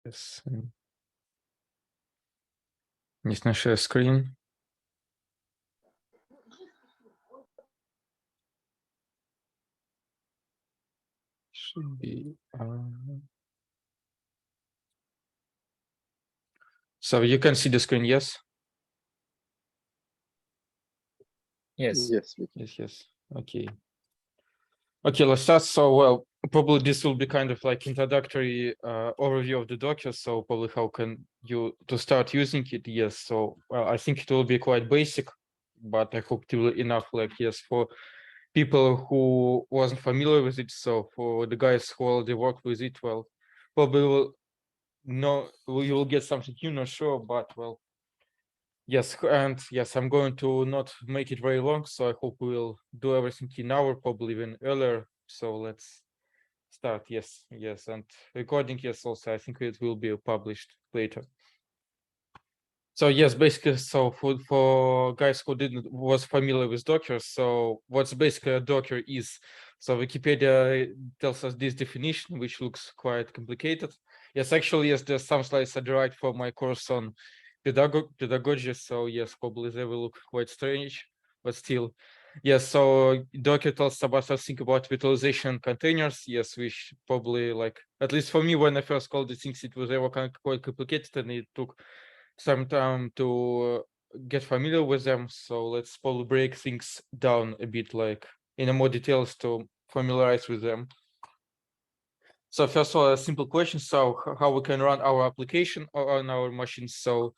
Yes. Need to share screen. Should be. So you can see the screen, yes? Yes. Yes, we can. Yes. Okay. Okay, let's start. So, well, probably this will be kind of like introductory overview of the Docker. So probably how can you to start using it? Yes. So, well, I think it will be quite basic, but I hope it will be enough, like, yes, for people who wasn't familiar with it. So for the guys who already worked with it, well, probably will know you will get something new, not sure, but well, yes, and yes, I'm going to not make it very long, so I hope we'll do everything in hour, probably even earlier. So let's start. Yes, yes, and recording, yes, also I think it will be published later. So yes, basically, so for guys who didn't was familiar with Docker, so what's basically a Docker is. So Wikipedia tells us this definition, which looks quite complicated. Yes, actually, yes, there's some slides I derived for my course on pedagogy. So yes, probably they will look quite strange, but still, yes. So Docker tells us think about virtualization containers. Yes, which probably like at least for me when I first called the things, it was ever kind of quite complicated, and it took some time to get familiar with them. So let's probably break things down a bit, like in a more details to familiarize with them. So first of all, a simple question. So how we can run our application on our machines. So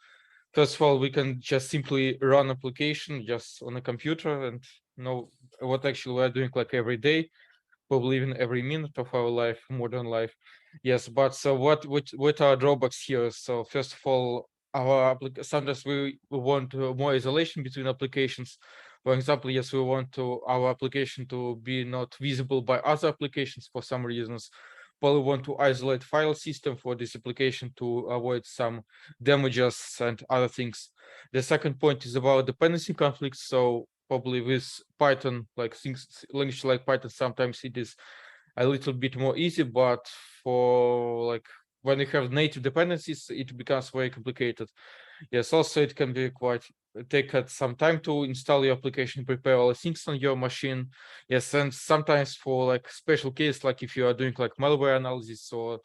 first of all, we can just simply run application just on a computer and know what actually we're doing like every day, probably even every minute of our life, modern life. Yes, but so what are drawbacks here? So first of all, our sometimes we want more isolation between applications. For example, yes, we want to our application to be not visible by other applications for some reasons. But we want to isolate file system for this application to avoid some damages and other things. The second point is about dependency conflicts. So probably with Python, like things language like Python, sometimes it is a little bit more easy, but for like when you have native dependencies, it becomes very complicated. Yes, also it can be quite take some time to install your application, prepare all the things on your machine. Yes, and sometimes for like special case, like if you are doing like malware analysis or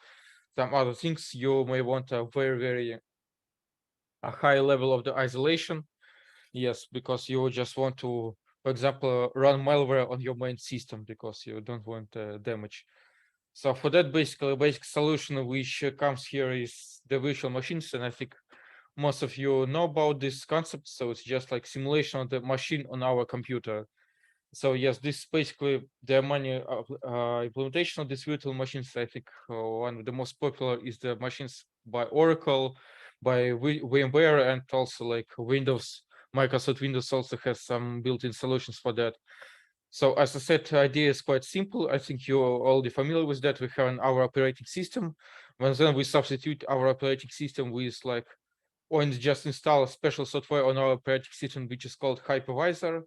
some other things, you may want a very a high level of the isolation. Yes, because you just want to, for example, run malware on your main system because you don't want damage. So for that, basically, basic solution which comes here is the virtual machines, and I think most of you know about this concept. So it's just like simulation of the machine on our computer. So yes, this is basically the many implementation of these virtual machines. I think one of the most popular is the machines by Oracle, by VMware, and also like Windows. Microsoft Windows also has some built-in solutions for that. So as I said, the idea is quite simple. I think you're already familiar with that. We have our operating system. And then we substitute our operating system with like, or just install a special software on our operating system, which is called hypervisor.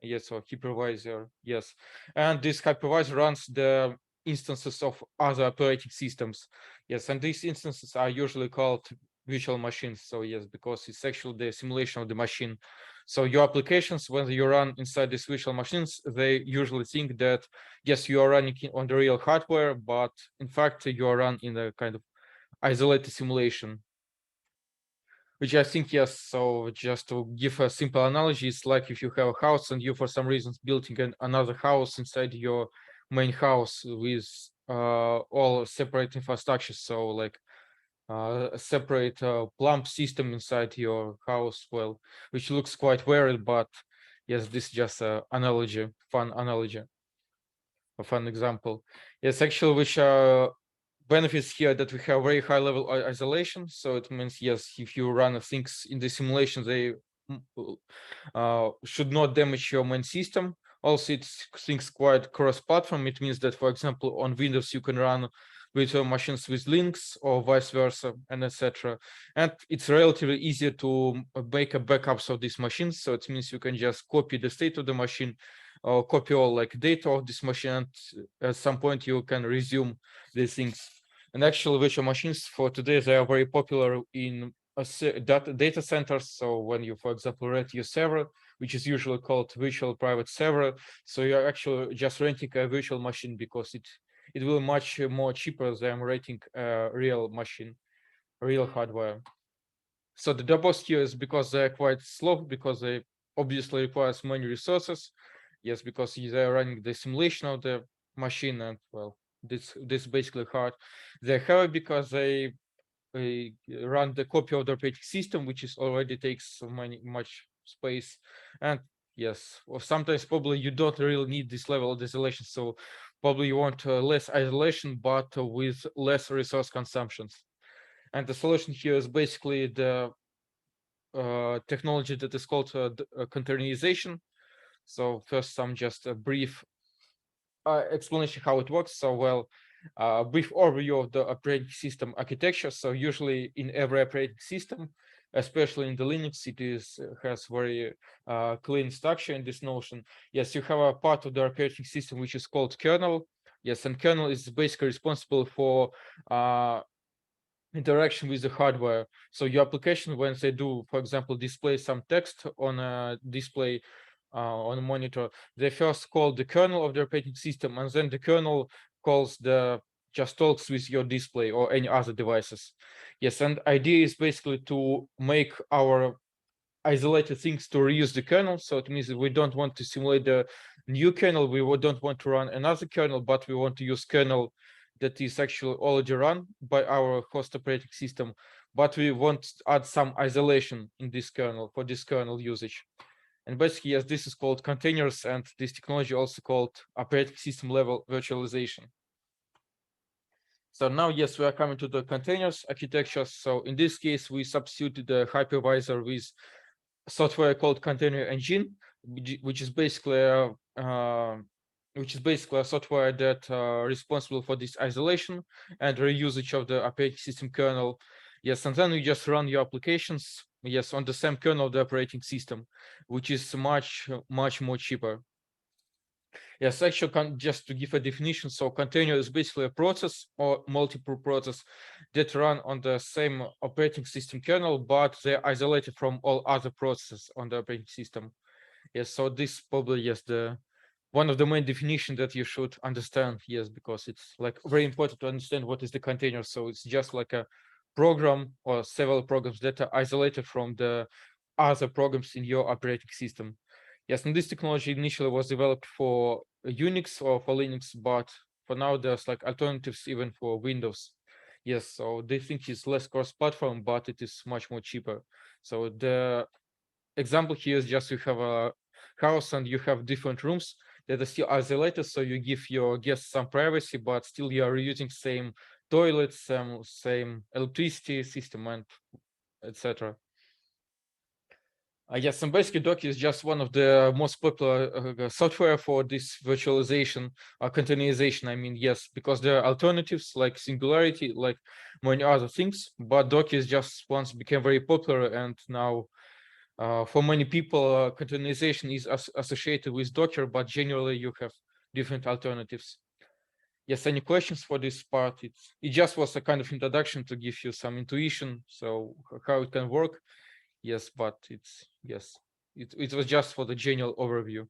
Yes, or hypervisor. Yes. And this hypervisor runs the instances of other operating systems. Yes, and these instances are usually called virtual machines. So yes, because it's actually the simulation of the machine. So your applications, when you run inside these virtual machines, they usually think that yes, you are running on the real hardware, but in fact you are running in a kind of isolated simulation. Which I think, yes, so just to give a simple analogy, it's like if you have a house and you for some reasons building another house inside your main house with all separate infrastructure. So like a separate plumb system inside your house, well, which looks quite weird, but yes, this is just a analogy, fun analogy, a fun example. Yes, actually, which benefits here that we have very high level isolation. So it means, yes, if you run things in the simulation, they should not damage your main system. Also, it's things quite cross-platform. It means that, for example, on Windows, you can run virtual machines with Linux or vice versa, and etc. And it's relatively easier to make a backups of these machines. So it means you can just copy the state of the machine, or copy all like data of this machine, and at some point you can resume these things. And actually, virtual machines for today, they are very popular in data centers. So when you, for example, rent your server, which is usually called virtual private server, so you're actually just renting a virtual machine because it will much more cheaper than renting a real machine, real hardware. So the DevOps here is because they're quite slow, because they obviously requires many resources. Yes, because they're running the simulation of the machine, and well, this basically hard. They're hard because they run the copy of the operating system, which is already takes much space. And yes, or sometimes probably you don't really need this level of isolation. So probably you want less isolation, but with less resource consumptions. And the solution here is basically the technology that is called containerization. So first, some just a brief explanation how it works. So well, brief overview of the operating system architecture. So usually in every operating system, especially in the Linux, it is has very clean structure in this notion. Yes, you have a part of the operating system which is called kernel. Yes, and kernel is basically responsible for interaction with the hardware. So your application, when they do, for example, display some text on a display on a monitor, they first call the kernel of the operating system, and then the kernel calls just talks with your display or any other devices. Yes, and idea is basically to make our isolated things to reuse the kernel. So it means that we don't want to simulate the new kernel, we don't want to run another kernel, but we want to use kernel that is actually already run by our host operating system, but we want to add some isolation in this kernel for this kernel usage. And basically, yes, this is called containers, and this technology also called operating system level virtualization. So now, yes, we are coming to the containers architecture. So in this case, we substituted the hypervisor with software called Container Engine, which is basically a software that responsible for this isolation and reusage of the operating system kernel. Yes, and then you just run your applications, yes, on the same kernel of the operating system, which is much more cheaper. Yes, actually, just to give a definition, so container is basically a process or multiple process that run on the same operating system kernel, but they're isolated from all other processes on the operating system. Yes, so this probably, yes, the one of the main definition that you should understand, yes, because it's like very important to understand what is the container. So it's just like a program or several programs that are isolated from the other programs in your operating system. Yes, and this technology initially was developed for Unix or for Linux, but for now there's like alternatives even for Windows. Yes, so they think it's less cross-platform, but it is much more cheaper. So the example here is just you have a house and you have different rooms that are still isolated, so you give your guests some privacy, but still you are using same toilets, same electricity system, and etc. Yes, and basically Docker is just one of the most popular software for this virtualization or containerization. I mean, yes, because there are alternatives like Singularity, like many other things, but Docker is just once became very popular, and now for many people, containerization is associated with Docker, but generally you have different alternatives. Yes, any questions for this part? It just was a kind of introduction to give you some intuition, so how it can work. Yes, but it was just for the general overview.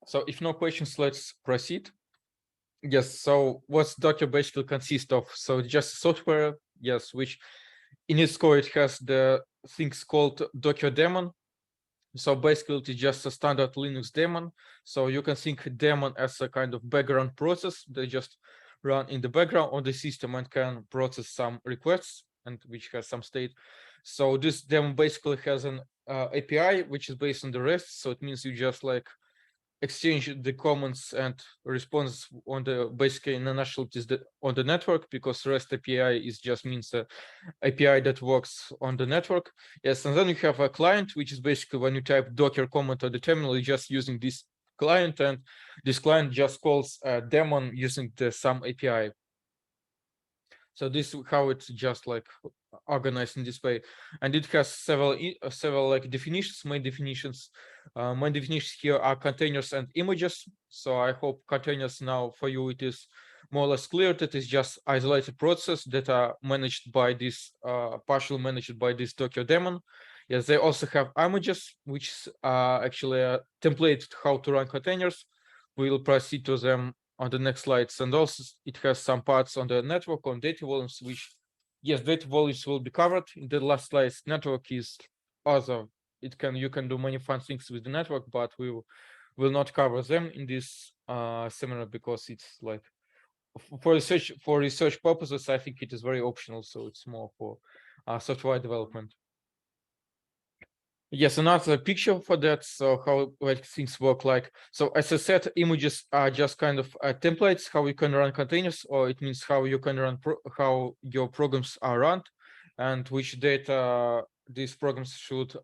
So if no questions, let's proceed. Yes, so what's Docker basically consists of? So just software, yes, which in its core it has the things called Docker daemon. So basically it's just a standard Linux daemon. So you can think daemon as a kind of background process. They just run in the background on the system and can process some requests, and which has some state. So this daemon basically has an API which is based on the REST. So it means you just like exchange the comments and response on the basically in a nutshell it is on the network, because REST API is just means a API that works on the network. Yes, and then you have a client, which is basically when you type Docker command on the terminal, you're just using this client, and this client just calls a daemon using the some API. So this is how it's just like organized in this way, and it has several like definitions, main definitions. Main definitions here are containers and images. So I hope containers now for you it is more or less clear that it's just isolated process that are managed by this partially managed by this Docker daemon. Yes, they also have images, which are actually a template how to run containers. We will proceed to them on the next slides, and also it has some parts on the network on data volumes, which yes, data volumes will be covered in the last slides. Network is other. You can do many fun things with the network, but we will not cover them in this seminar because it's like for research purposes. I think it is very optional, so it's more for software development. Yes, another picture for that. So how like things work like. So as I said, images are just kind of templates how you can run containers, or it means how you can run how your programs are run, and which data these programs should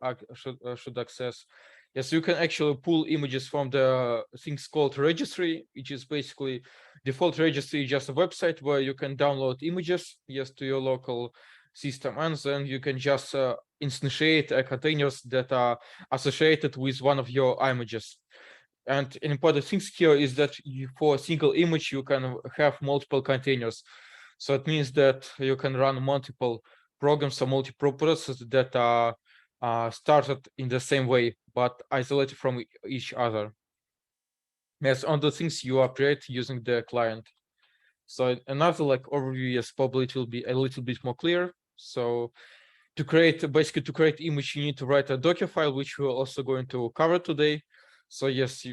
access. Yes, you can actually pull images from the things called registry, which is basically default registry, just a website where you can download images, yes, to your local system, and then you can just instantiate containers that are associated with one of your images. And an important thing here is that for a single image, you can have multiple containers. So it means that you can run multiple programs or multiple processes that are started in the same way, but isolated from each other. Yes, on the things you operate using the client. So another like overview, yes, probably it will be a little bit more clear. So to create image, you need to write a Docker file, which we're also going to cover today. So yes,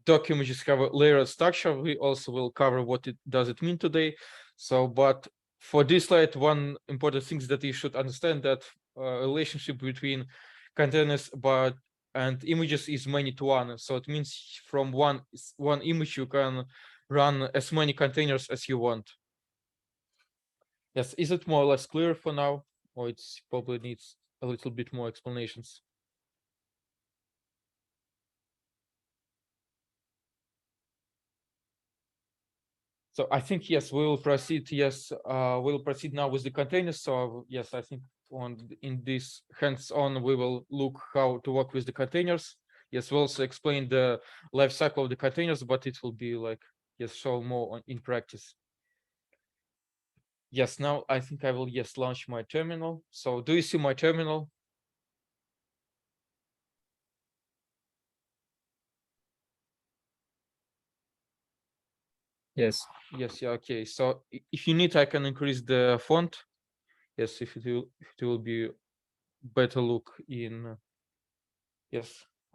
Docker images have a layered structure. We also will cover what it does it mean today. So, but for this slide, one important thing is that you should understand that relationship between containers and images is many to one. So it means from one image you can run as many containers as you want. Yes, is it more or less clear for now? Or it's probably needs a little bit more explanations. So I think yes, we will proceed. Yes, we'll proceed now with the containers. So yes, I think in this hands-on we will look how to work with the containers. Yes, we'll also explain the life cycle of the containers, but it will be like yes, show more in practice. Yes, now I think I will yes launch my terminal. So do you see my terminal? Yes. Yes, yeah, okay. So if you need, I can increase the font. Yes, if it will be better look in yes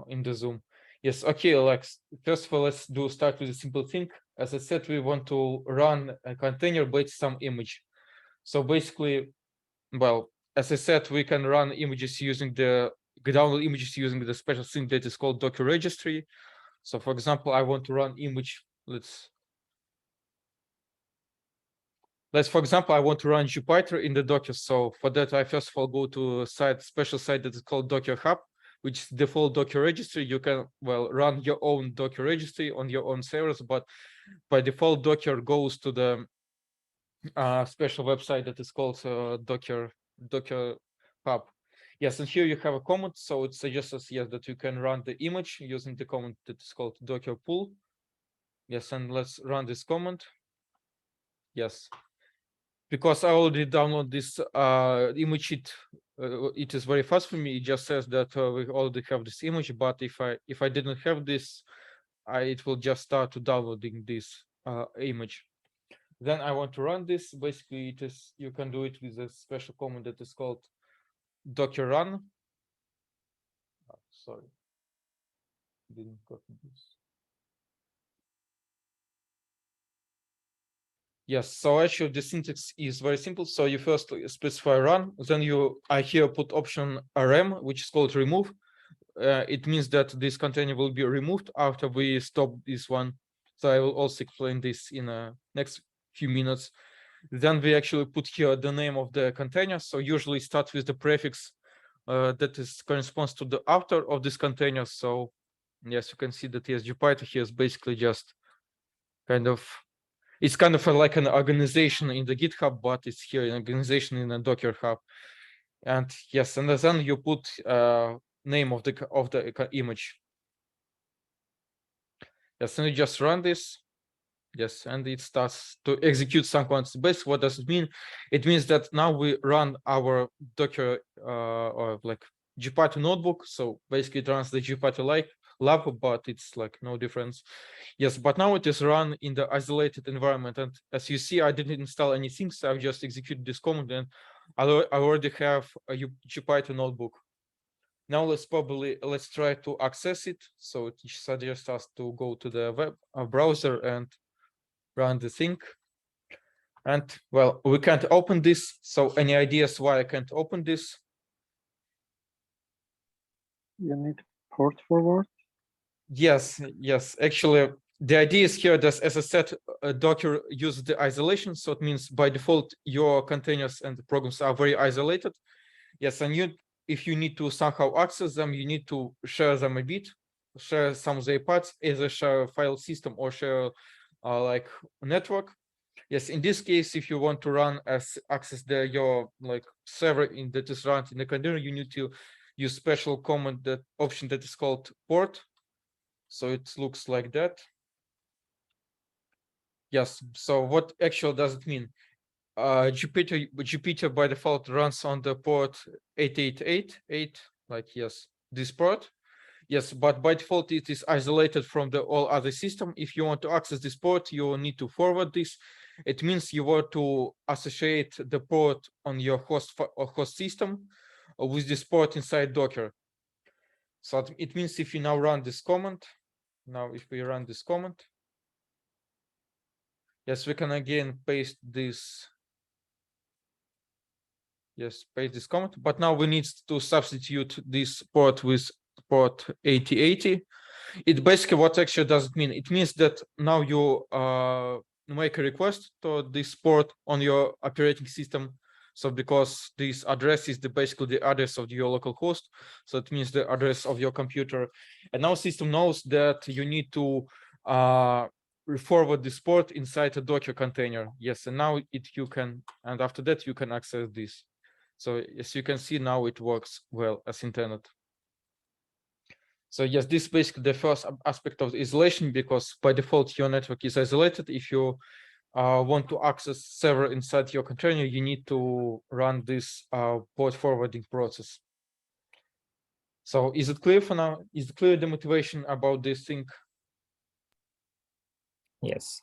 in the Zoom. Yes, okay, Alex. First of all, let's start with a simple thing. As I said, we want to run a container based some image. So basically, well, as I said, we can run images using download images using the special thing that is called Docker registry. So for example, I want to run image. For example, I want to run Jupyter in the Docker. So for that, I first of all go to a special site that is called Docker Hub, which is default Docker registry. You can run your own Docker registry on your own servers, but by default, Docker goes to the special website that is called Docker Hub. Yes, and here you have a command. So it suggests us that you can run the image using the command that is called Docker pull. Yes, and let's run this command. Yes. Because I already download this image, it is very fast for me. It just says that we already have this image, but if I didn't have this, it will just start to downloading this image. Then I want to run this. Basically, you can do it with a special command that is called docker run. Sorry, didn't copy this. Yes, so actually the syntax is very simple. So you first specify run, then I here put option rm, which is called remove. It means that this container will be removed after we stop this one. So I will also explain this in the next few minutes. Then we actually put here the name of the container. So usually start with the prefix that corresponds to the author of this container. So yes, you can see that yes, Jupyter here is basically just kind of It's kind of like an organization in the GitHub, but it's here an organization in a Docker Hub. And yes, and then you put name of the image. Yes, and you just run this. Yes, and it starts to execute some commands. Basically, what does it mean? It means that now we run our Docker or like Gpython notebook. So basically, it runs the Gpython like lab, but it's like no difference. Yes, but now it is run in the isolated environment. And as you see, I didn't install anything, so I've just executed this command, and I already have a Gpython notebook. Now let's try to access it. So it suggests us to go to the web browser and run the thing. And well, we can't open this. So any ideas why I can't open this? You need port forward. Yes. Actually, the idea is here that, as I said, Docker uses the isolation. So it means by default, your containers and the programs are very isolated. Yes, and if you need to somehow access them, you need to share them a bit, share some of their parts, either share a file system or share like network. Yes, in this case, if you want to access your like server that is run in the container, you need to use special command, that option that is called port. So it looks like that. Yes. So what actually does it mean? Jupyter by default runs on the port 8888, like yes, this port. Yes, but by default it is isolated from the all other system. If you want to access this port, you need to forward this. It means you want to associate the port on your host system with this port inside Docker. So it means if you now run this command, yes, we can again paste this. Yes, paste this command, but now we need to substitute this port with port 8080. It basically, what actually does it mean? It means that now you make a request to this port on your operating system. So because this address is basically the address of your local host, so it means the address of your computer. And now system knows that you need to forward this port inside a Docker container. Yes, and now and after that you can access this. So as you can see, now it works well as intended. So yes, this is basically the first aspect of isolation, because by default your network is isolated. If you want to access server inside your container, you need to run this port forwarding process. So is it clear for now? Is it clear the motivation about this thing? Yes.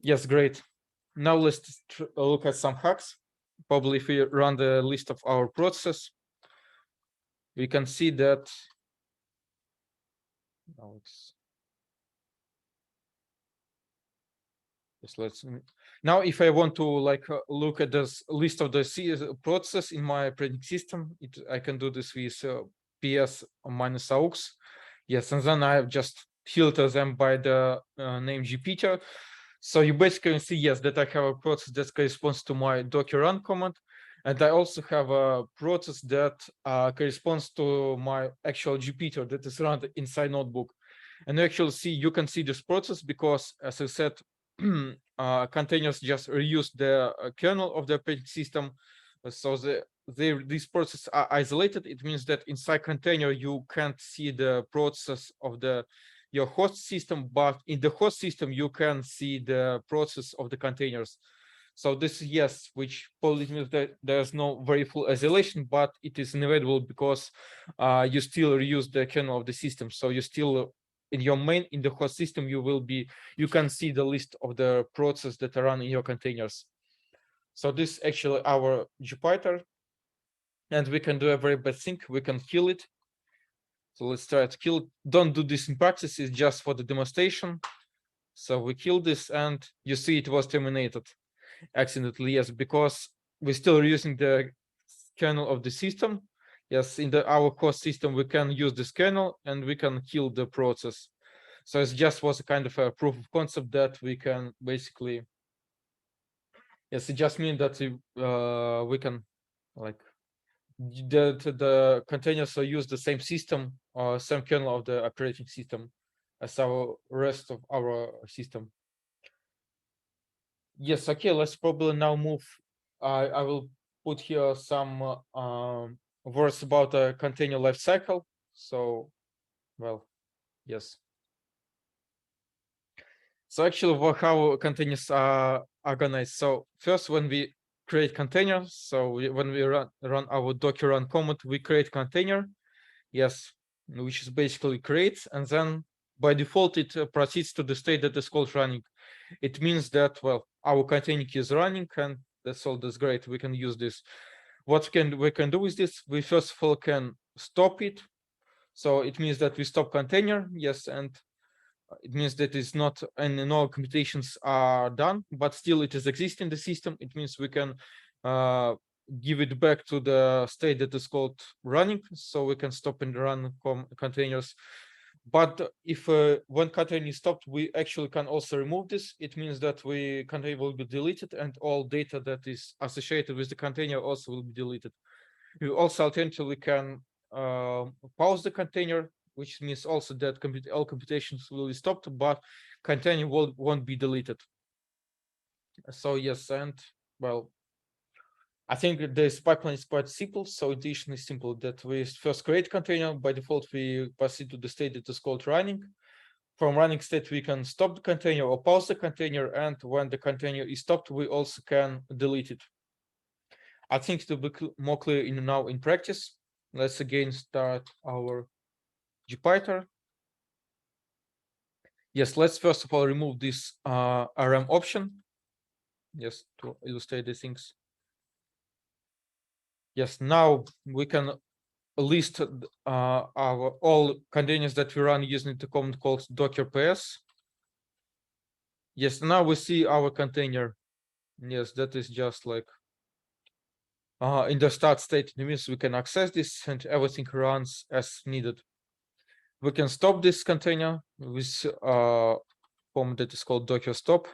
Yes, great. Now let's look at some hacks. Probably if we run the list of our processes, we can see that now if I want to look at this list of the process in my operating system, I can do this with ps-aux. Yes, and then I just filter them by the name Jupyter. So you basically see, yes, that I have a process that corresponds to my docker run command. And I also have a process that corresponds to my actual Jupyter that is run inside notebook. And you can see this process because, as I said, containers just reuse the kernel of the operating system. So these processes are isolated. It means that inside container, you can't see the process of your host system, but in the host system, you can see the process of the containers. So this is yes, which probably means that there's no very full isolation, but it is inevitable because you still reuse the kernel of the system. So you still in the host system, you can see the list of the processes that are run in your containers. So this is actually our Jupyter, and we can do a very bad thing. We can kill it. So let's try to kill it. Don't do this in practice, it's just for the demonstration. So we kill this, and you see it was terminated accidentally, yes, because we're still using the kernel of the system. Yes, in our host system, we can use this kernel and we can kill the process. So it just was a kind of a proof of concept that we can basically, yes, it just means that we can like the containers use the same system or same kernel of the operating system as our rest of our system. Yes, okay, let's probably now move. I will put here some words about a container lifecycle. So, well, yes. So actually, how containers are organized. So first, when we create containers, so when we run our Docker run command, we create container, yes, which is basically creates, and then by default it proceeds to the state that is called running. It means that, well, our container is running, and that's all. That's great. We can use this. What we can do with this? We first of all can stop it. So it means that we stop container, yes, and it means that it's not and no computations are done, but still it is existing in the system. It means we can give it back to the state that is called running, so we can stop and run containers. But if when container is stopped, we actually can also remove this. It means that container will be deleted, and all data that is associated with the container also will be deleted. We also alternatively can pause the container, which means also that all computations will be stopped, but container won't be deleted. So yes, and well, I think this pipeline is quite simple. So intuition is simple that we first create container. By default, we pass it to the state that is called running. From running state, we can stop the container or pause the container. And when the container is stopped, we also can delete it. I think to be more clear now in practice, let's again start our Jupyter. Yes, let's first of all remove this RM option. Yes, to illustrate the things. Yes, now we can list our all containers that we run using the command called docker ps. Yes, now we see our container. Yes, that is just like in the start state. It means we can access this and everything runs as needed. We can stop this container with command that is called docker stop.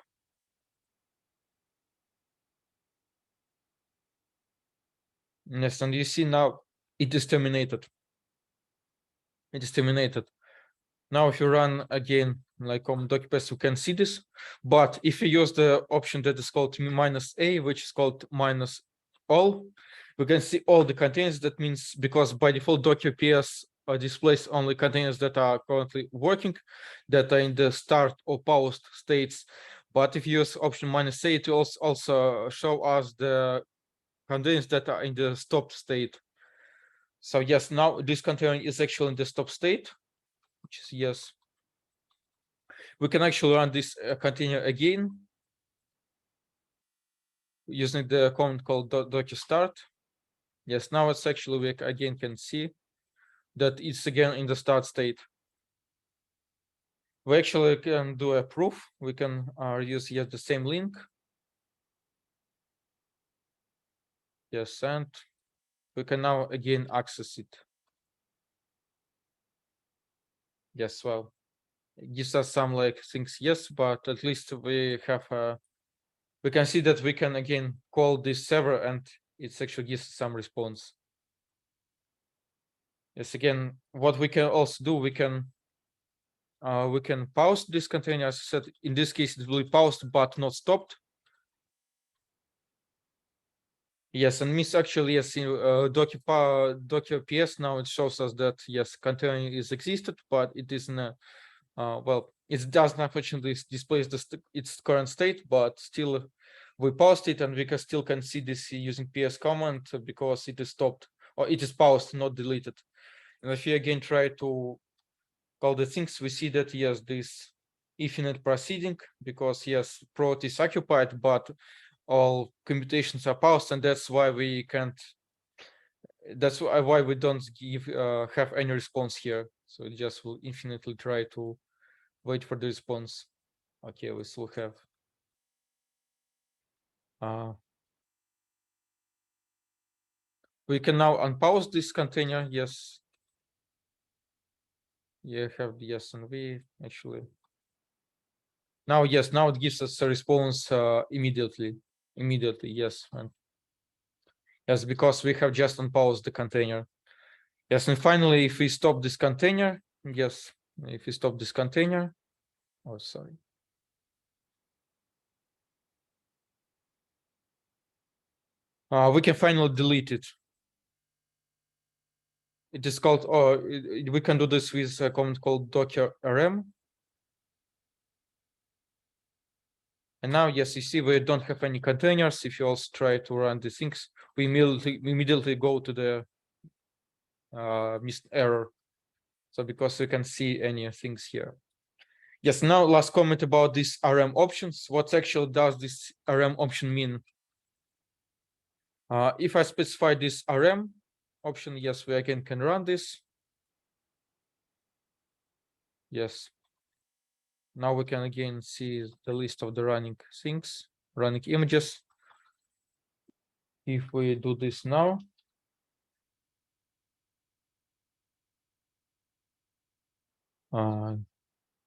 Yes, and you see now it is terminated. It is terminated. Now, if you run again, like on docker-ps, you can see this. But if you use the option that is called -a, which is called -all, we can see all the containers. That means because by default docker-ps displays only containers that are currently working, that are in the start or paused states. But if you use option -a, it will also show us the containers that are in the stop state. So yes, now this container is actually in the stop state, which is yes. We can actually run this container again using the command called docker start. Yes, now it's actually we again can see that it's again in the start state. We actually can do a proof. We can use yet the same link. Yes, and we can now again access it. Yes, well, it gives us some like things, yes, but at least we have we can see that we can again call this server and it actually gives some response. Yes, again, what we can also do, we can pause this container. As I said, in this case, it will be paused but not stopped. Yes, and means actually yes, in docker ps now it shows us that yes, container is existed, but it is in a well, it doesn't unfortunately displays its current state, but still we paused it and we can still see this using ps command because it is stopped or it is paused, not deleted. And if you again try to call the things, we see that yes, this infinite proceeding because yes, prot is occupied, but all computations are paused, and that's why we can't. That's why we don't have any response here. So it just will infinitely try to wait for the response. Okay, we still have. We can now unpause this container. Yes. Yeah, have the yes and we actually. Now, yes, now it gives us a response immediately. Yes. And yes, because we have just unpaused the container. Yes, and finally, if we stop this container, yes, if we stop this container, oh, sorry. we can finally delete it. It is called, we can do this with a command called docker rm. And now, yes, you see we don't have any containers. If you also try to run these things, we immediately go to the missed error. So because we can see any things here. Yes, now last comment about these RM options. What actually does this RM option mean? If I specify this RM option, yes, we again can run this. Yes. Now we can again see the list of the running things, running images. If we do this now.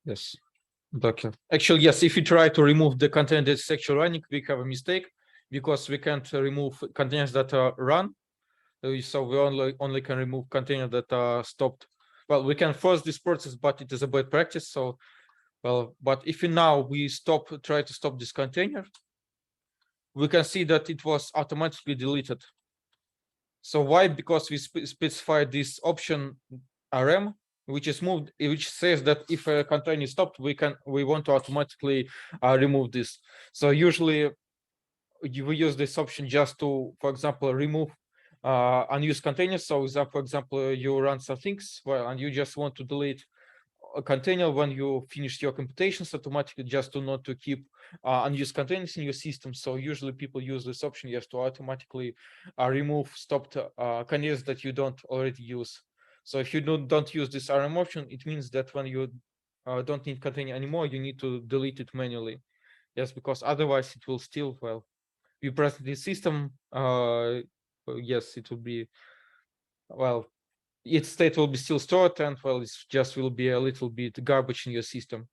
Yes, Docker. Actually, yes, if you try to remove the container that's actually running, we have a mistake because we can't remove containers that are run. So we only can remove containers that are stopped. Well, we can force this process, but it is a bad practice. So, well, but if we try to stop this container, we can see that it was automatically deleted. So why? Because we specify this option RM, which is moved, which says that if a container is stopped, we want to automatically remove this. So usually we use this option just to, for example, remove unused containers. So for example, you run some things, well, and you just want to delete a container when you finish your computations automatically, just to not to keep unused containers in your system. So usually people use this option just to automatically remove stopped containers that you don't already use. So if you don't use this RM option, it means that when you don't need container anymore, you need to delete it manually. Yes, because otherwise it will still, well, you press the system, yes, it will be, well, its state will be still stored, and well, it just will be a little bit garbage in your system.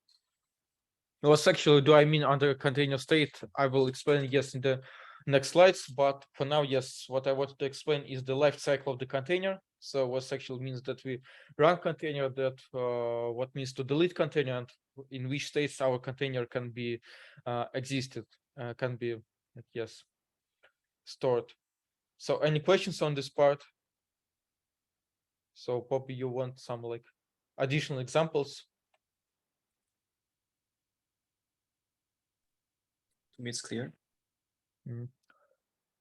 What actually do I mean under container state? I will explain, yes, in the next slides, but for now, yes, what I wanted to explain is the life cycle of the container. So what actually means that we run container, that what means to delete container, and in which states our container can be can be, yes, stored. So any questions on this part? So Poppy, you want some like additional examples? To me, it's clear.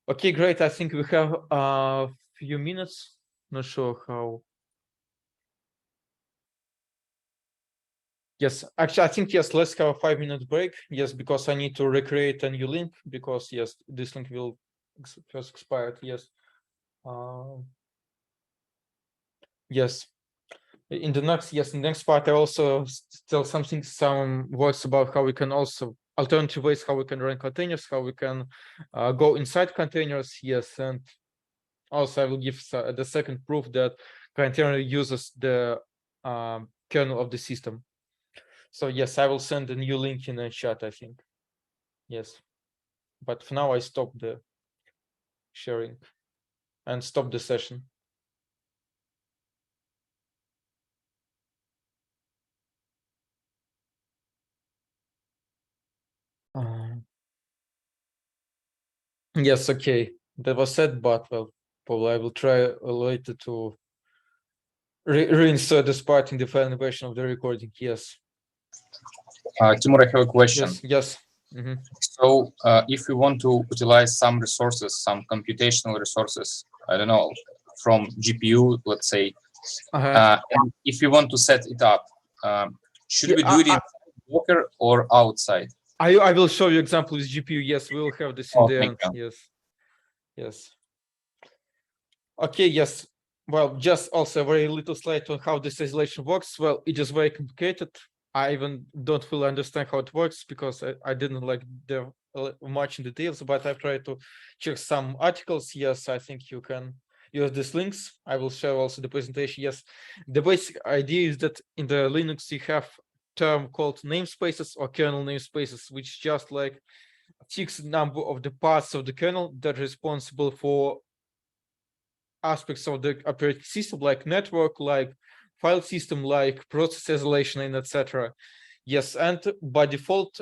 Okay, great. I think we have a few minutes. Not sure how. Yes, actually, I think, yes, let's have a 5-minute break. Yes, because I need to recreate a new link because, yes, this link will first expire. Yes. Yes. In the next part, I also tell some words about how we can also alternative ways how we can run containers, how we can go inside containers. Yes, and also I will give the second proof that container uses the kernel of the system. So yes, I will send a new link in the chat, I think. Yes, but for now I stop the sharing and stop the session. Yes, okay, that was said, but well, probably I will try later to reinsert this part in the final version of the recording. Yes. Timur, I have a question. Yes. So if you want to utilize some resources, some computational resources, I don't know, from GPU, let's say, and if you want to set it up, should we do it in Docker or outside? I will show you example with GPU. Yes, we will have this in the end. Yes. Okay, yes. Well, just also a very little slide on how this isolation works. Well, it is very complicated. I even don't fully understand how it works because I didn't like the much in details, but I've tried to check some articles. Yes, I think you can use these links. I will show also the presentation. Yes, the basic idea is that in the Linux you have term called namespaces or kernel namespaces, which just like fixed number of the parts of the kernel that are responsible for aspects of the operating system, like network, like file system, like process isolation, and etc. Yes, and by default,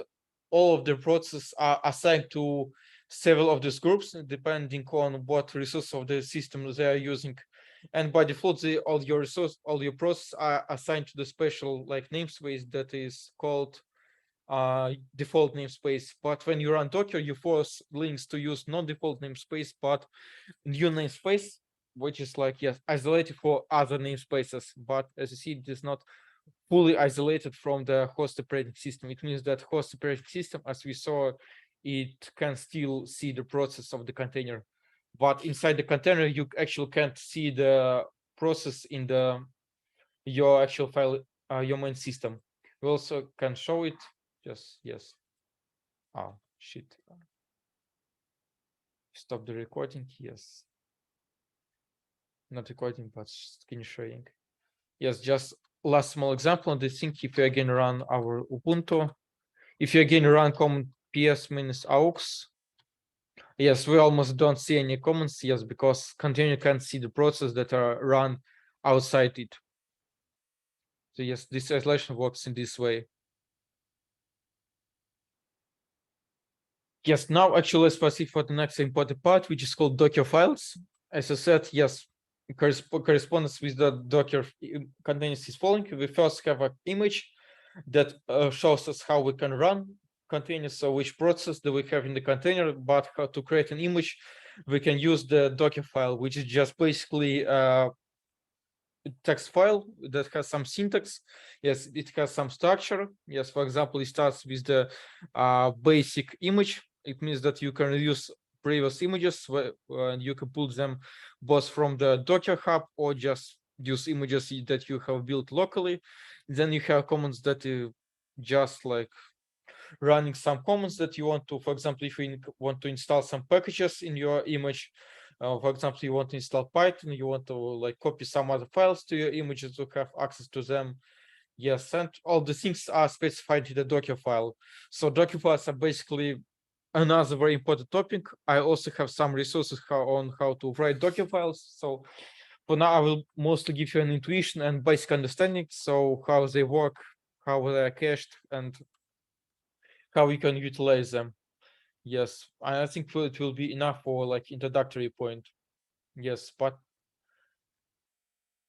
all of the processes are assigned to several of these groups depending on what resource of the system they are using. And by default, all your processes are assigned to the special like namespace that is called default namespace. But when you run Docker, you force Linux to use non-default namespace, but new namespace, which is like, yes, isolated for other namespaces. But as you see, it is not fully isolated from the host operating system. It means that host operating system, as we saw, it can still see the process of the container. But inside the container, you actually can't see the process in your actual file, your main system. We also can show it. Just yes. Oh shit. Stop the recording. Yes. Not recording, but screen sharing. Yes, just last small example on this thing. If you again run our Ubuntu, if you again run command ps-aux, yes, we almost don't see any comments. Yes, because container can't see the process that are run outside it. So yes, this isolation works in this way. Yes, now actually let's proceed for the next important part, which is called Docker files. As I said, yes, correspondence with the Docker containers is following. We first have an image that shows us how we can run containers, so which process do we have in the container, but how to create an image, we can use the Docker file, which is just basically a text file that has some syntax. Yes, it has some structure. Yes, for example, it starts with the basic image. It means that you can use previous images and you can pull them both from the Docker Hub or just use images that you have built locally. Then you have commands that just like running some commands that you want to, for example, if you want to install some packages in your image, for example, you want to install Python, you want to like copy some other files to your images to have access to them. Yes, and all the things are specified in the Docker file. So Docker files are basically another very important topic. I also have some resources on how to write Docker files. So for now, I will mostly give you an intuition and basic understanding. So how they work, how they are cached, and how you can utilize them. Yes, I think it will be enough for like introductory point. Yes, but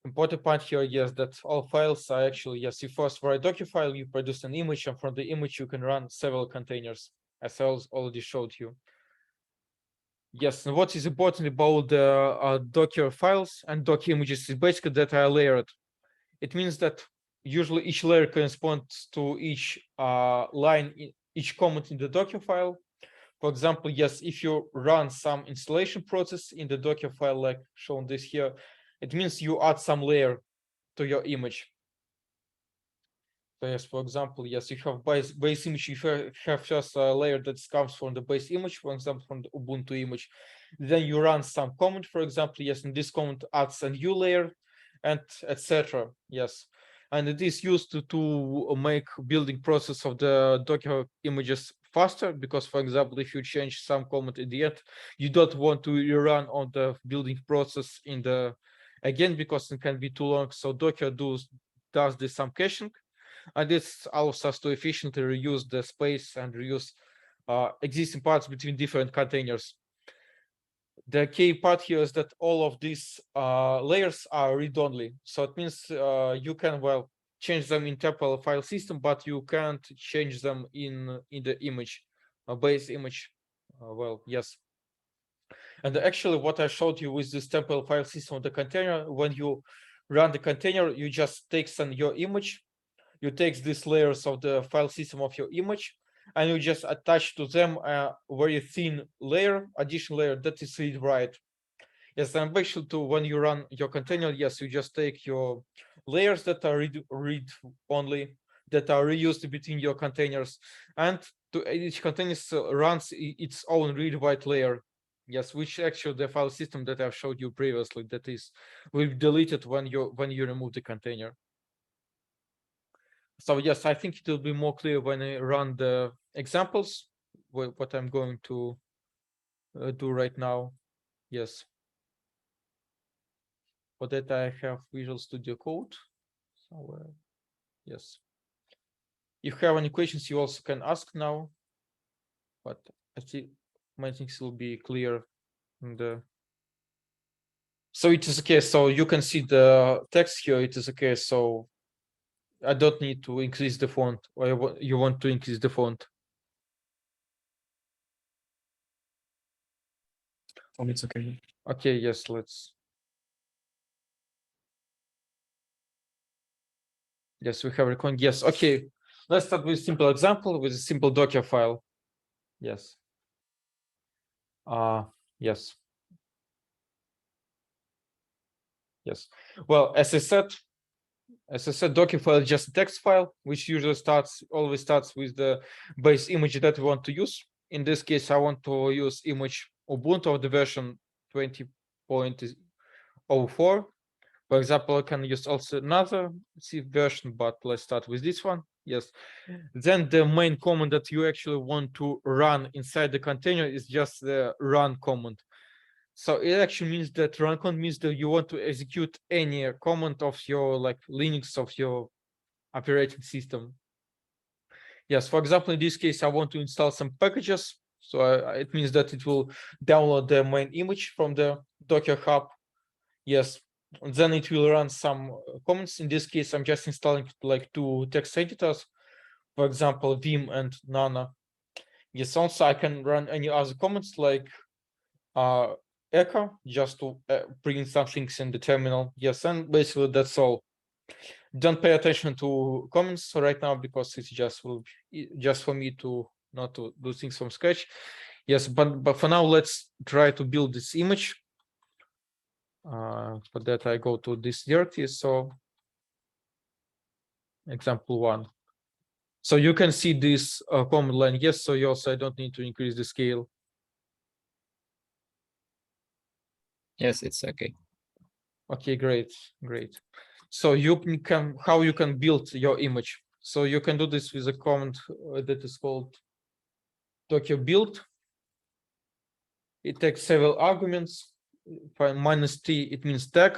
important part here, yes, that all files are actually, yes, you first write Docker file, you produce an image, and from the image you can run several containers, as I already showed you. Yes, and what is important about the Docker files and Docker images is basically that are layered. It means that usually each layer corresponds to each line, each comment in the Docker file. For example, yes, if you run some installation process in the Docker file, like shown this here, it means you add some layer to your image. So yes, for example, yes, you have base image, you have just a layer that comes from the base image, for example, from the Ubuntu image. Then you run some comment, for example, yes, and this comment adds a new layer, and etc. Yes, and it is used to make building process of the Docker images faster, because, for example, if you change some comment in the end, you don't want to rerun on the building process in the again, because it can be too long. So Docker does this some caching, and this allows us to efficiently reuse the space and reuse existing parts between different containers. The key part here is that all of these layers are read-only. So it means you can, well, change them in temporal file system, but you can't change them in the image, base image. Well, yes. And actually what I showed you with this temporal file system of the container, when you run the container, you just take your image, you take these layers of the file system of your image, and you just attach to them a very thin layer, additional layer that is read write. Yes, and basically to when you run your container, yes, you just take your layers that are read only, that are reused between your containers, and to each container runs its own read write layer. Yes, which actually the file system that I've showed you previously, that is will be deleted when you remove the container. So yes, I think it will be more clear when I run the examples, what I'm going to do right now. Yes. For that I have Visual Studio Code. So yes. If you have any questions, you also can ask now. But I see many things will be clear in the. So it is okay. So you can see the text here. It is okay. So I don't need to increase the font, or you want to increase the font. For me, it's okay. Okay, yes, let's. Yes, we have recording. Yes, okay. Let's start with a simple example with a simple Docker file. Yes. Yes. Yes. Well, as I said, Docker file is just a text file, which usually always starts with the base image that we want to use. In this case, I want to use image Ubuntu of the version 20.04. For example, I can use also another C version, but let's start with this one. Yes. Then the main command that you actually want to run inside the container is just the run command. So it actually means that run command means that you want to execute any command of your like Linux of your operating system. Yes, for example, in this case, I want to install some packages. So it means that it will download the main image from the Docker Hub. Yes, and then it will run some commands. In this case, I'm just installing like 2 text editors, for example, Vim and Nano. Yes, also I can run any other commands like echo just to print some things in the terminal. Yes, and basically that's all. Don't pay attention to comments right now because it's just for me to not to do things from scratch. Yes, but for now let's try to build this image. For that I go to this dirty. So example 1. So you can see this command line. Yes, so you also I don't need to increase the scale. Yes, it's okay. Okay, great. So you can how you can build your image. So you can do this with a command that is called docker build. It takes several arguments. For -t, it means tag.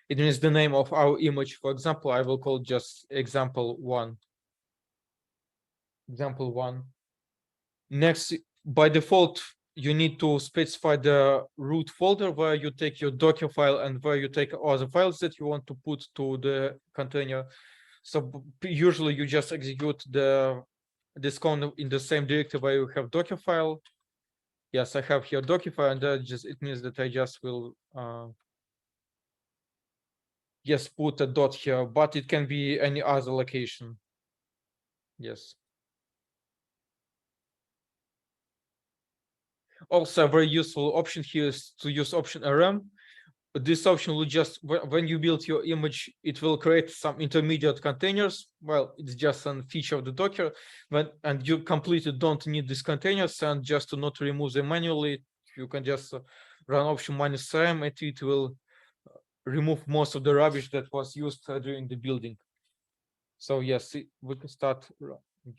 It means the name of our image. For example, I will call just example 1. Example 1. Next, by default, you need to specify the root folder where you take your Docker file and where you take other files that you want to put to the container. So usually you just execute this command in the same directory where you have Docker file. Yes, I have here Docker file, and that just it means that I just will just put a dot here, but it can be any other location. Yes. Also, a very useful option here is to use option rm. This option will just when you build your image, it will create some intermediate containers. Well, it's just a feature of the Docker. And you completely don't need these containers, and just to not remove them manually, you can just run option -rm, and it will remove most of the rubbish that was used during the building. So yes, we can start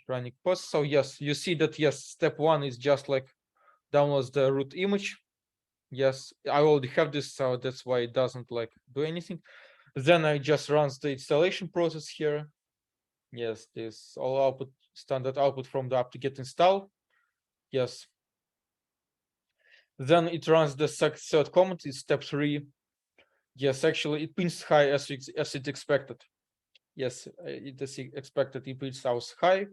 running post. So yes, you see that yes, step 1 is just like downloads the root image. Yes, I already have this, so that's why it doesn't like do anything. Then I just runs the installation process here. Yes, this all output standard output from the apt-get install. Yes. Then it runs the third command. It's step 3. Yes, actually it prints high as it expected. Yes, it is expected. It prints out high,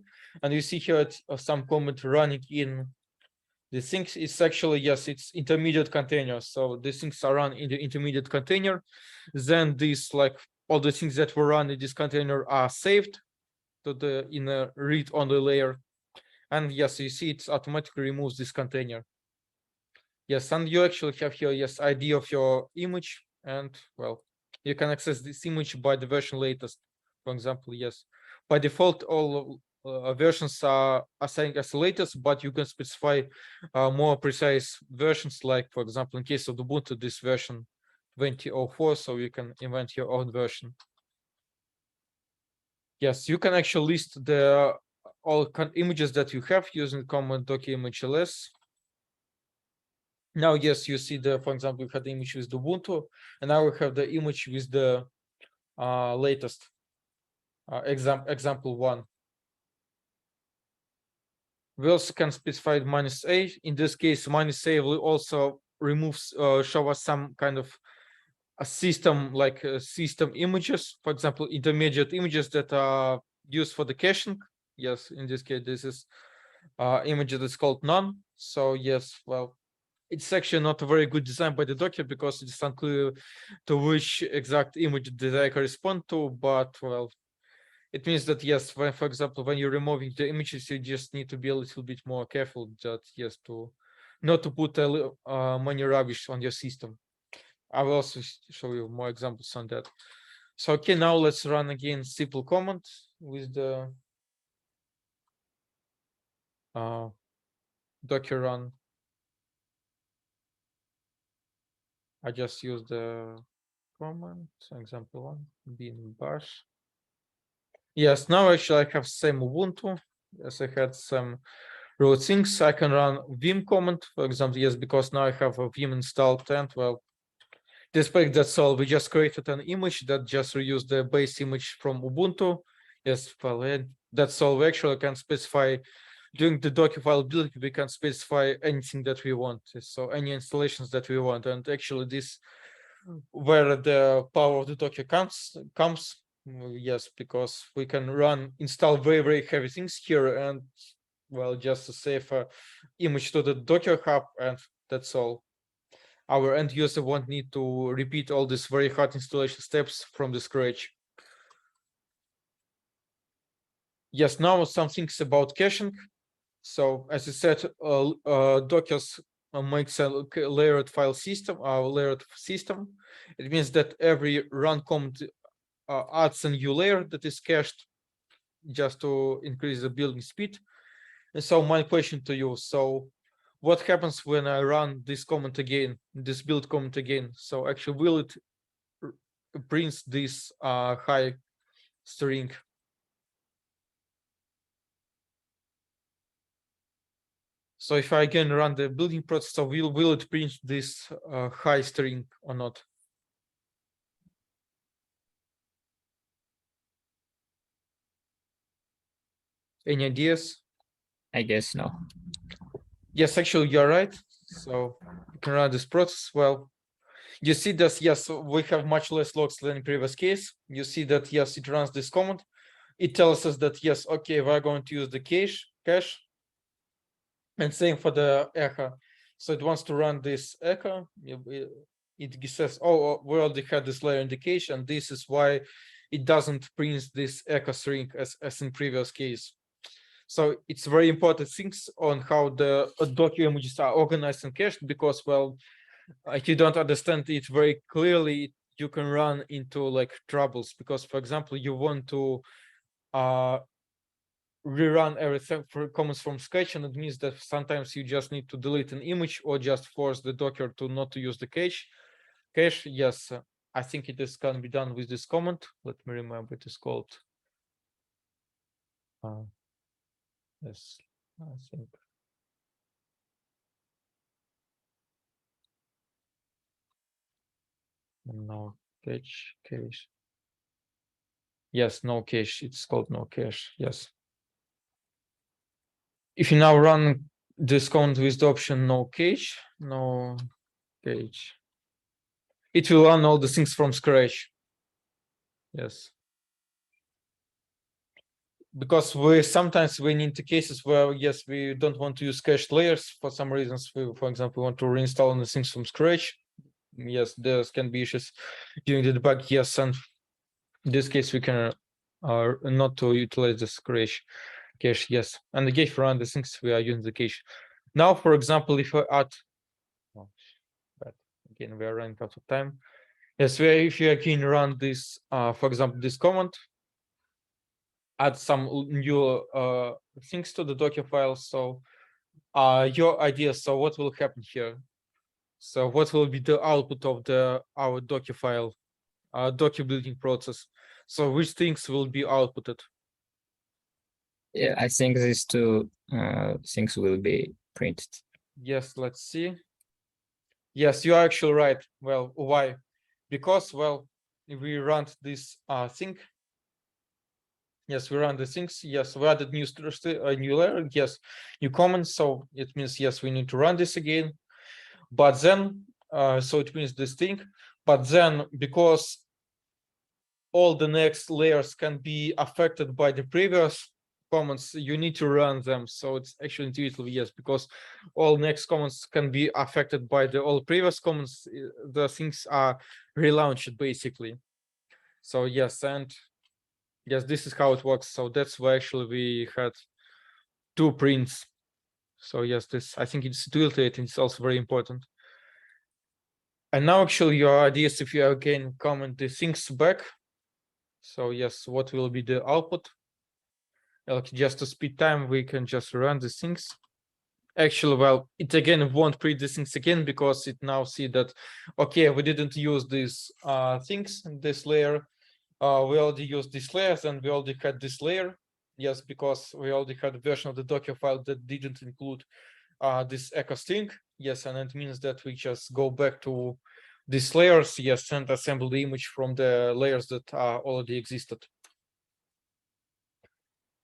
and you see here some comment running in. The things is actually, yes, it's intermediate container. So these things are run in the intermediate container. Then these like all the things that were run in this container are saved to the in a read-only layer. And yes, you see it automatically removes this container. Yes, and you actually have here, yes, ID of your image. And well, you can access this image by the version latest. For example, yes, by default, all versions are assigned as the latest, but you can specify more precise versions, like for example in case of Ubuntu this version 20.04, so you can invent your own version. Yes, you can actually list the all images that you have using command docker image ls. Now yes, you see the, for example, you had the image with the Ubuntu, and now we have the image with the latest example 1. We also can specify -a. In this case, -a will also remove, show us some kind of a system, like system images, for example, intermediate images that are used for the caching. Yes, in this case, this is image that is called none. So yes, well, it's actually not a very good design by the Docker because it's unclear to which exact image did I correspond to, but well, it means that yes, when, for example, when you're removing the images, you just need to be a little bit more careful that yes, to not to put many rubbish on your system. I will also show you more examples on that. So okay, now let's run again simple command with the Docker run. I just use the command, example one, bin bash. Yes, now actually I have same Ubuntu. Yes, I had some root things. I can run vim command, for example, yes, because now I have a vim installed, and well, despite that's all, we just created an image that just reused the base image from Ubuntu. Yes, well, and that's all. We actually can specify during the Dockerfile build, we can specify anything that we want. So any installations that we want, and actually this where the power of the Docker comes. Yes, because we can install very heavy things here, and well, just to save a image to the Docker Hub, and that's all. Our end user won't need to repeat all these very hard installation steps from the scratch. Yes, now some things about caching. So as I said, Docker's makes a layered file system, layered system. It means that every run command adds a new layer that is cached just to increase the building speed. And so my question to you, so what happens when I run this command again, this build command again? So actually, will it print this high string? So if I again run the building process, so will it print this high string or not? Any ideas? I guess no. Yes, actually, you're right. So you can run this process. Well, you see that, yes, we have much less logs than in previous case. You see that, yes, it runs this command. It tells us that, yes, okay, we're going to use the cache. And same for the echo. So it wants to run this echo. It says, oh, we already had this layer indication. This is why it doesn't print this echo string as in previous case. So it's very important things on how the Docker images are organized and cached, because, well, if you don't understand it very clearly, you can run into like troubles, because, for example, you want to rerun everything for commands from scratch, and it means that sometimes you just need to delete an image or just force the Docker to not to use the cache. Yes, I think it is can be done with this command. Let me remember, it is called. Yes, I think. No cache. Yes, no cache. It's called no cache. Yes. If you now run this command with the option no cache, it will run all the things from scratch. Yes. Because we sometimes need the cases where, yes, we don't want to use cached layers for some reasons. We, for example, want to reinstall the things from scratch. Yes, there can be issues during the debug. Yes, and in this case, we can not to utilize the scratch cache. Yes, and again, if we run the things, we are using the cache. Now, for example, if I add, but again, we are running out of time. Yes, if you again run this, for example, this command, add some new things to the Docker file. So your idea, so what will happen here? So what will be the output of our Docker file, Docker building process? So which things will be outputted? Yeah, I think these two things will be printed. Yes, let's see. Yes, you are actually right. Well, why? Because, well, if we run this thing, Yes, we run the things. Yes, we added a new layer. Yes, new comment. So it means yes, we need to run this again. But then, so it means this thing. But then, because all the next layers can be affected by the previous comments, you need to run them. So it's actually intuitively yes, because all next comments can be affected by the all previous comments. The things are relaunched basically. So yes, and yes, this is how it works. So that's why actually we had 2 prints. So yes, this I think it's intuitive and it's also very important. And now actually your idea is if you again comment the things back. So yes, what will be the output? Like just to speed time, we can just run these things. Actually, well, it again won't print these things again because it now see that okay, we didn't use these things in this layer. We already used these layers and we already had this layer. Yes, because we already had a version of the Docker file that didn't include this echo string. Yes, and it means that we just go back to these layers, yes, and assemble the image from the layers that already existed.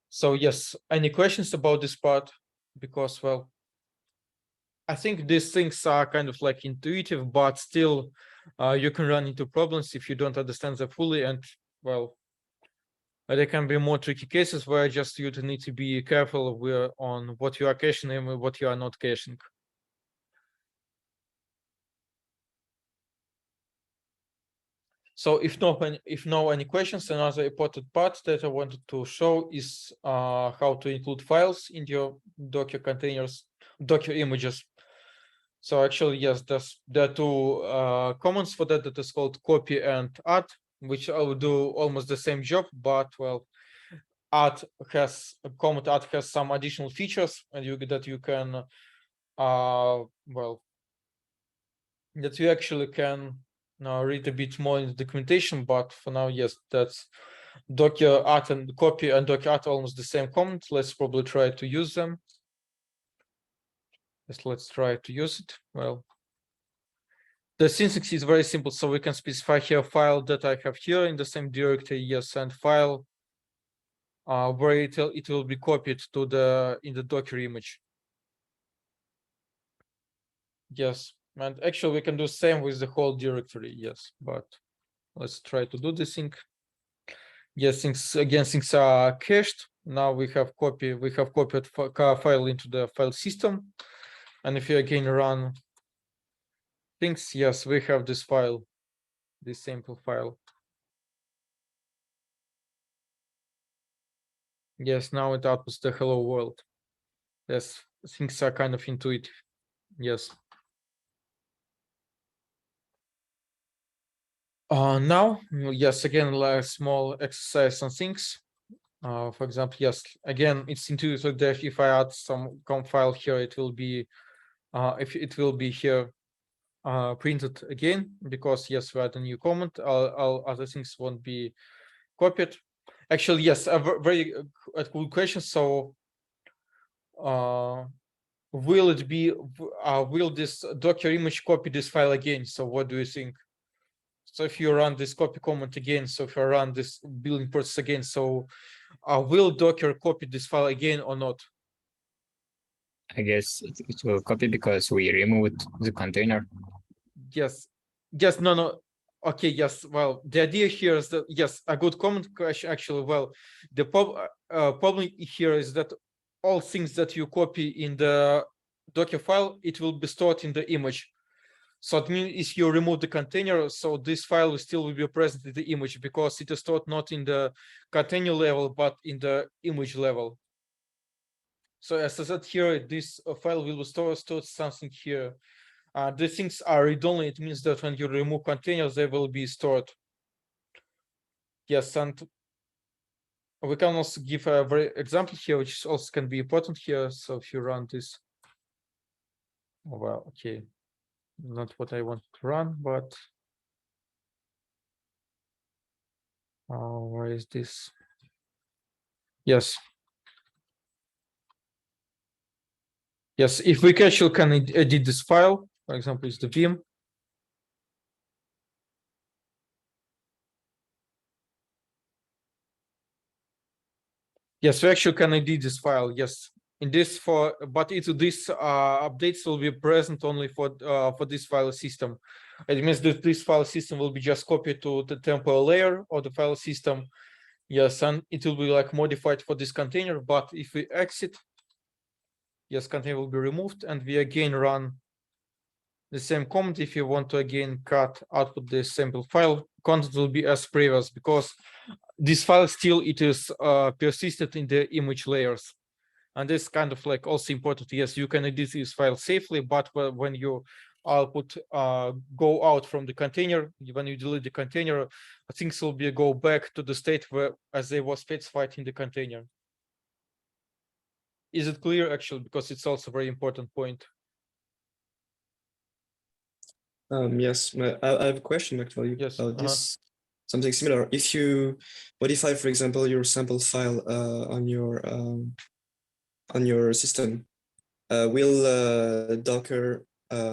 So yes, any questions about this part? Because, well, I think these things are kind of like intuitive, but still you can run into problems if you don't understand them fully. And, well, there can be more tricky cases where just you need to be careful on what you are caching and what you are not caching. So if no any questions, another important part that I wanted to show is how to include files in your Docker containers, Docker images. So actually, yes, there are 2 commands for that is called copy and add, which will do almost the same job, but well, command add has some additional features and that you can well, that you actually can read a bit more in the documentation, but for now, yes, that's Docker add and copy and Docker add almost the same command. Let's probably try to use them. Yes, let's try to use it. Well, the syntax is very simple, so we can specify here a file that I have here in the same directory, yes, and file where it will be copied to in the Docker image. Yes, and actually we can do same with the whole directory, yes, but let's try to do this thing. Yes, things are cached. Now we have copied file into the file system, and if you again run things, yes, we have this file, this sample file. Yes, now it outputs the hello world. Yes, things are kind of intuitive. Yes. Now, yes, again, like small exercise on things. For example, yes, again, it's intuitive that if I add some conf file here, it will be, if it will be here printed again, because yes, we add a new comment, all other things won't be copied. Actually, yes, a very good question. So, will it be, will this Docker image copy this file again? So what do you think? So if you run this copy command again, so if I run this building process again, so will Docker copy this file again or not? I guess it will copy because we removed the container. Yes, no. Okay, yes, well, the idea here is that, yes, a good comment question, actually, well, the problem here is that all things that you copy in the Docker file, it will be stored in the image. So it means if you remove the container, so this file will still be present in the image because it is stored not in the container level, but in the image level. So as I said here, this file will store something here. These things are read-only. It means that when you remove containers, they will be stored. Yes, and we can also give a very example here, which also can be important here. So if you run this, oh, well, okay, not what I want to run, but where is this? Yes. Yes, if we actually can edit this file, for example, it's the Vim. Yes, we actually can edit this file. Yes, in this but this updates will be present only for this file system. It means that this file system will be just copied to the temporal layer of the file system. Yes, and it will be like modified for this container. But if we exit, yes, container will be removed, and we again run the same command. If you want to again cut output the sample file, content will be as previous, because this file still it is persisted in the image layers. And this kind of like also important. Yes, you can edit this file safely, but when you output go out from the container, when you delete the container, things will be go back to the state where as they were specified in the container. Is it clear actually? Because it's also a very important point. Yes, I have a question actually Yes, about this. Something similar. If you modify, for example, your sample file on your system, will Docker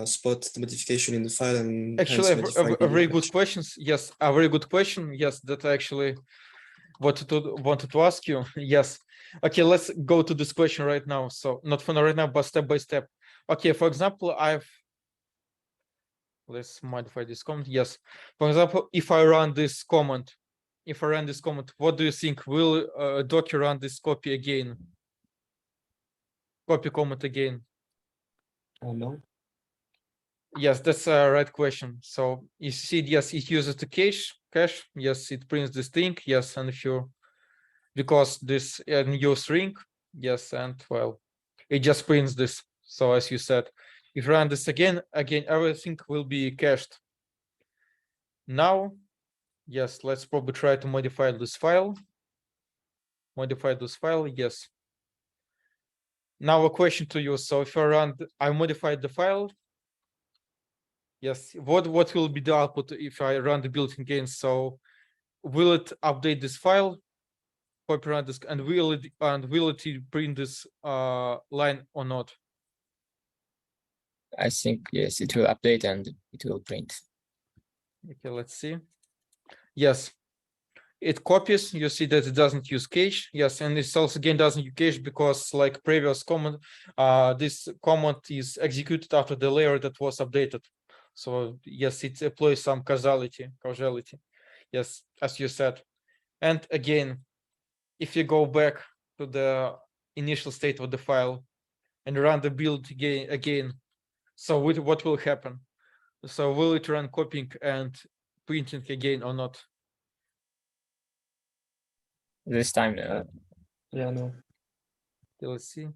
spot the modification in the file and Actually, hence a modify the very image? good question. Yes, a very good question. Yes, that I actually wanted to ask you. Yes. Okay, let's go to this question right now. So not for right now, but step by step. Okay, for example, let's modify this comment. Yes. For example, if I run this command, what do you think? Will Docker run this copy again? Copy comment again? No. Yes, that's a right question. So you see, yes, it uses the cache. Yes, it prints the string. Yes, and if you, because this new string, yes, and well, it just prints this. So as you said, if you run this again, everything will be cached. Now, yes, let's probably try to modify this file. Yes. Now a question to you. So if I modified the file. Yes, what will be the output if I run the build again? So will it update this file, copy run this, and will it print this line or not? I think yes, it will update and it will print. Okay, let's see. Yes, it copies. You see that it doesn't use cache. Yes, and it also again doesn't use cache because like previous command, this command is executed after the layer that was updated. So yes, it employs some causality. Yes, as you said. And again, if you go back to the initial state of the file and run the build again, so what will happen? So will it run copying and printing again or not? This time, Yeah, no. Okay, let's see.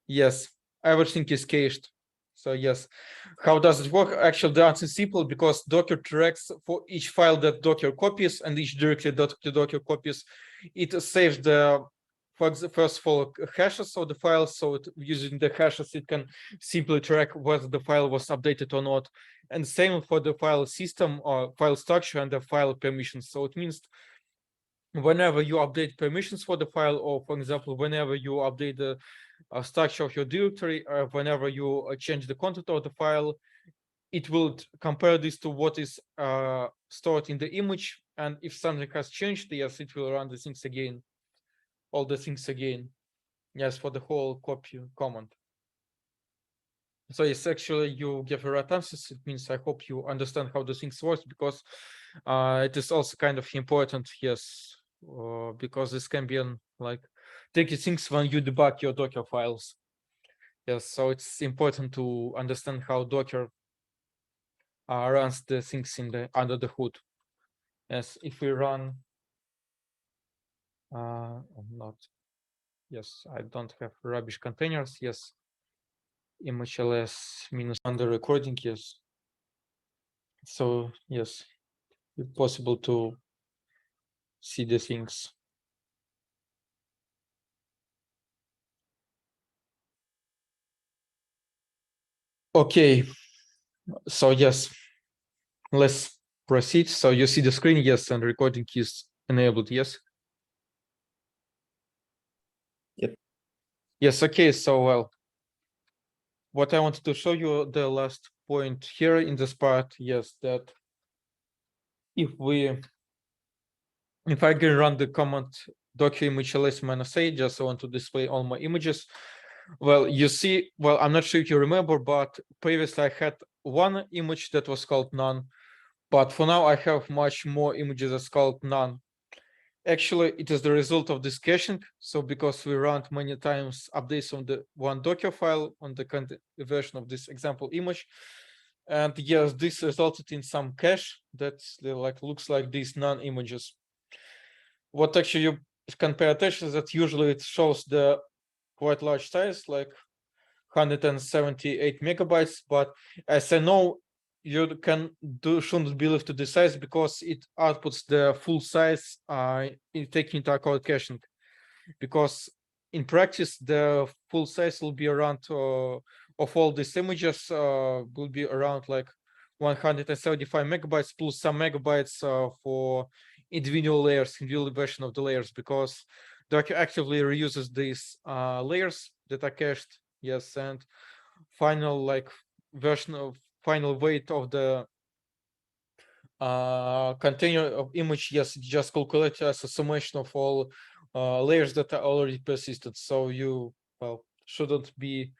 Yes, everything is cached. So yes, how does it work? Actually, the answer is simple, because Docker tracks for each file that Docker copies and each directory that Docker copies. It saves the, first of all, hashes of the file. So using the hashes, it can simply track whether the file was updated or not. And same for the file system or file structure and the file permissions. So it means whenever you update permissions for the file, or for example, whenever you update the structure of your directory, or whenever you change the content of the file, it will compare this to what is stored in the image. And if something has changed, yes, it will run the things again, all the things again. Yes, for the whole copy command. So yes, actually you give a right answers. It means I hope you understand how the things work, because it is also kind of important, yes, because this can be like tricky things when you debug your Docker files. Yes, so it's important to understand how Docker runs the things under the hood. Yes, if we run, not, yes, I don't have rubbish containers. Yes, image-ls minus under recording. Yes. So yes, it's possible to see the things. Okay, so yes, let's proceed. So you see the screen, yes, and recording is enabled, yes? Yep. Yes, okay, so well, what I wanted to show you, the last point here in this part, yes, that if I can run the command docker image ls-a, just want to display all my images. Well, you see, well, I'm not sure if you remember, but previously I had one image that was called none, but for now I have much more images that's called none. Actually, it is the result of this caching. So because we ran many times updates on the one Docker file on the version of this example image, and yes, this resulted in some cache that like looks like these none images. What actually you can pay attention is that usually it shows the quite large size, like 178 megabytes. But as I know, you shouldn't believe to the size because it outputs the full size in taking into account caching. Because in practice, the full size will be around of all these images will be around like 175 megabytes plus some megabytes for individual layers, individual version of the layers, because Docker actively reuses these layers that are cached. Yes, and final like version of final weight of the container of image, yes, it's just calculated as a summation of all layers that are already persisted. So you, well, shouldn't be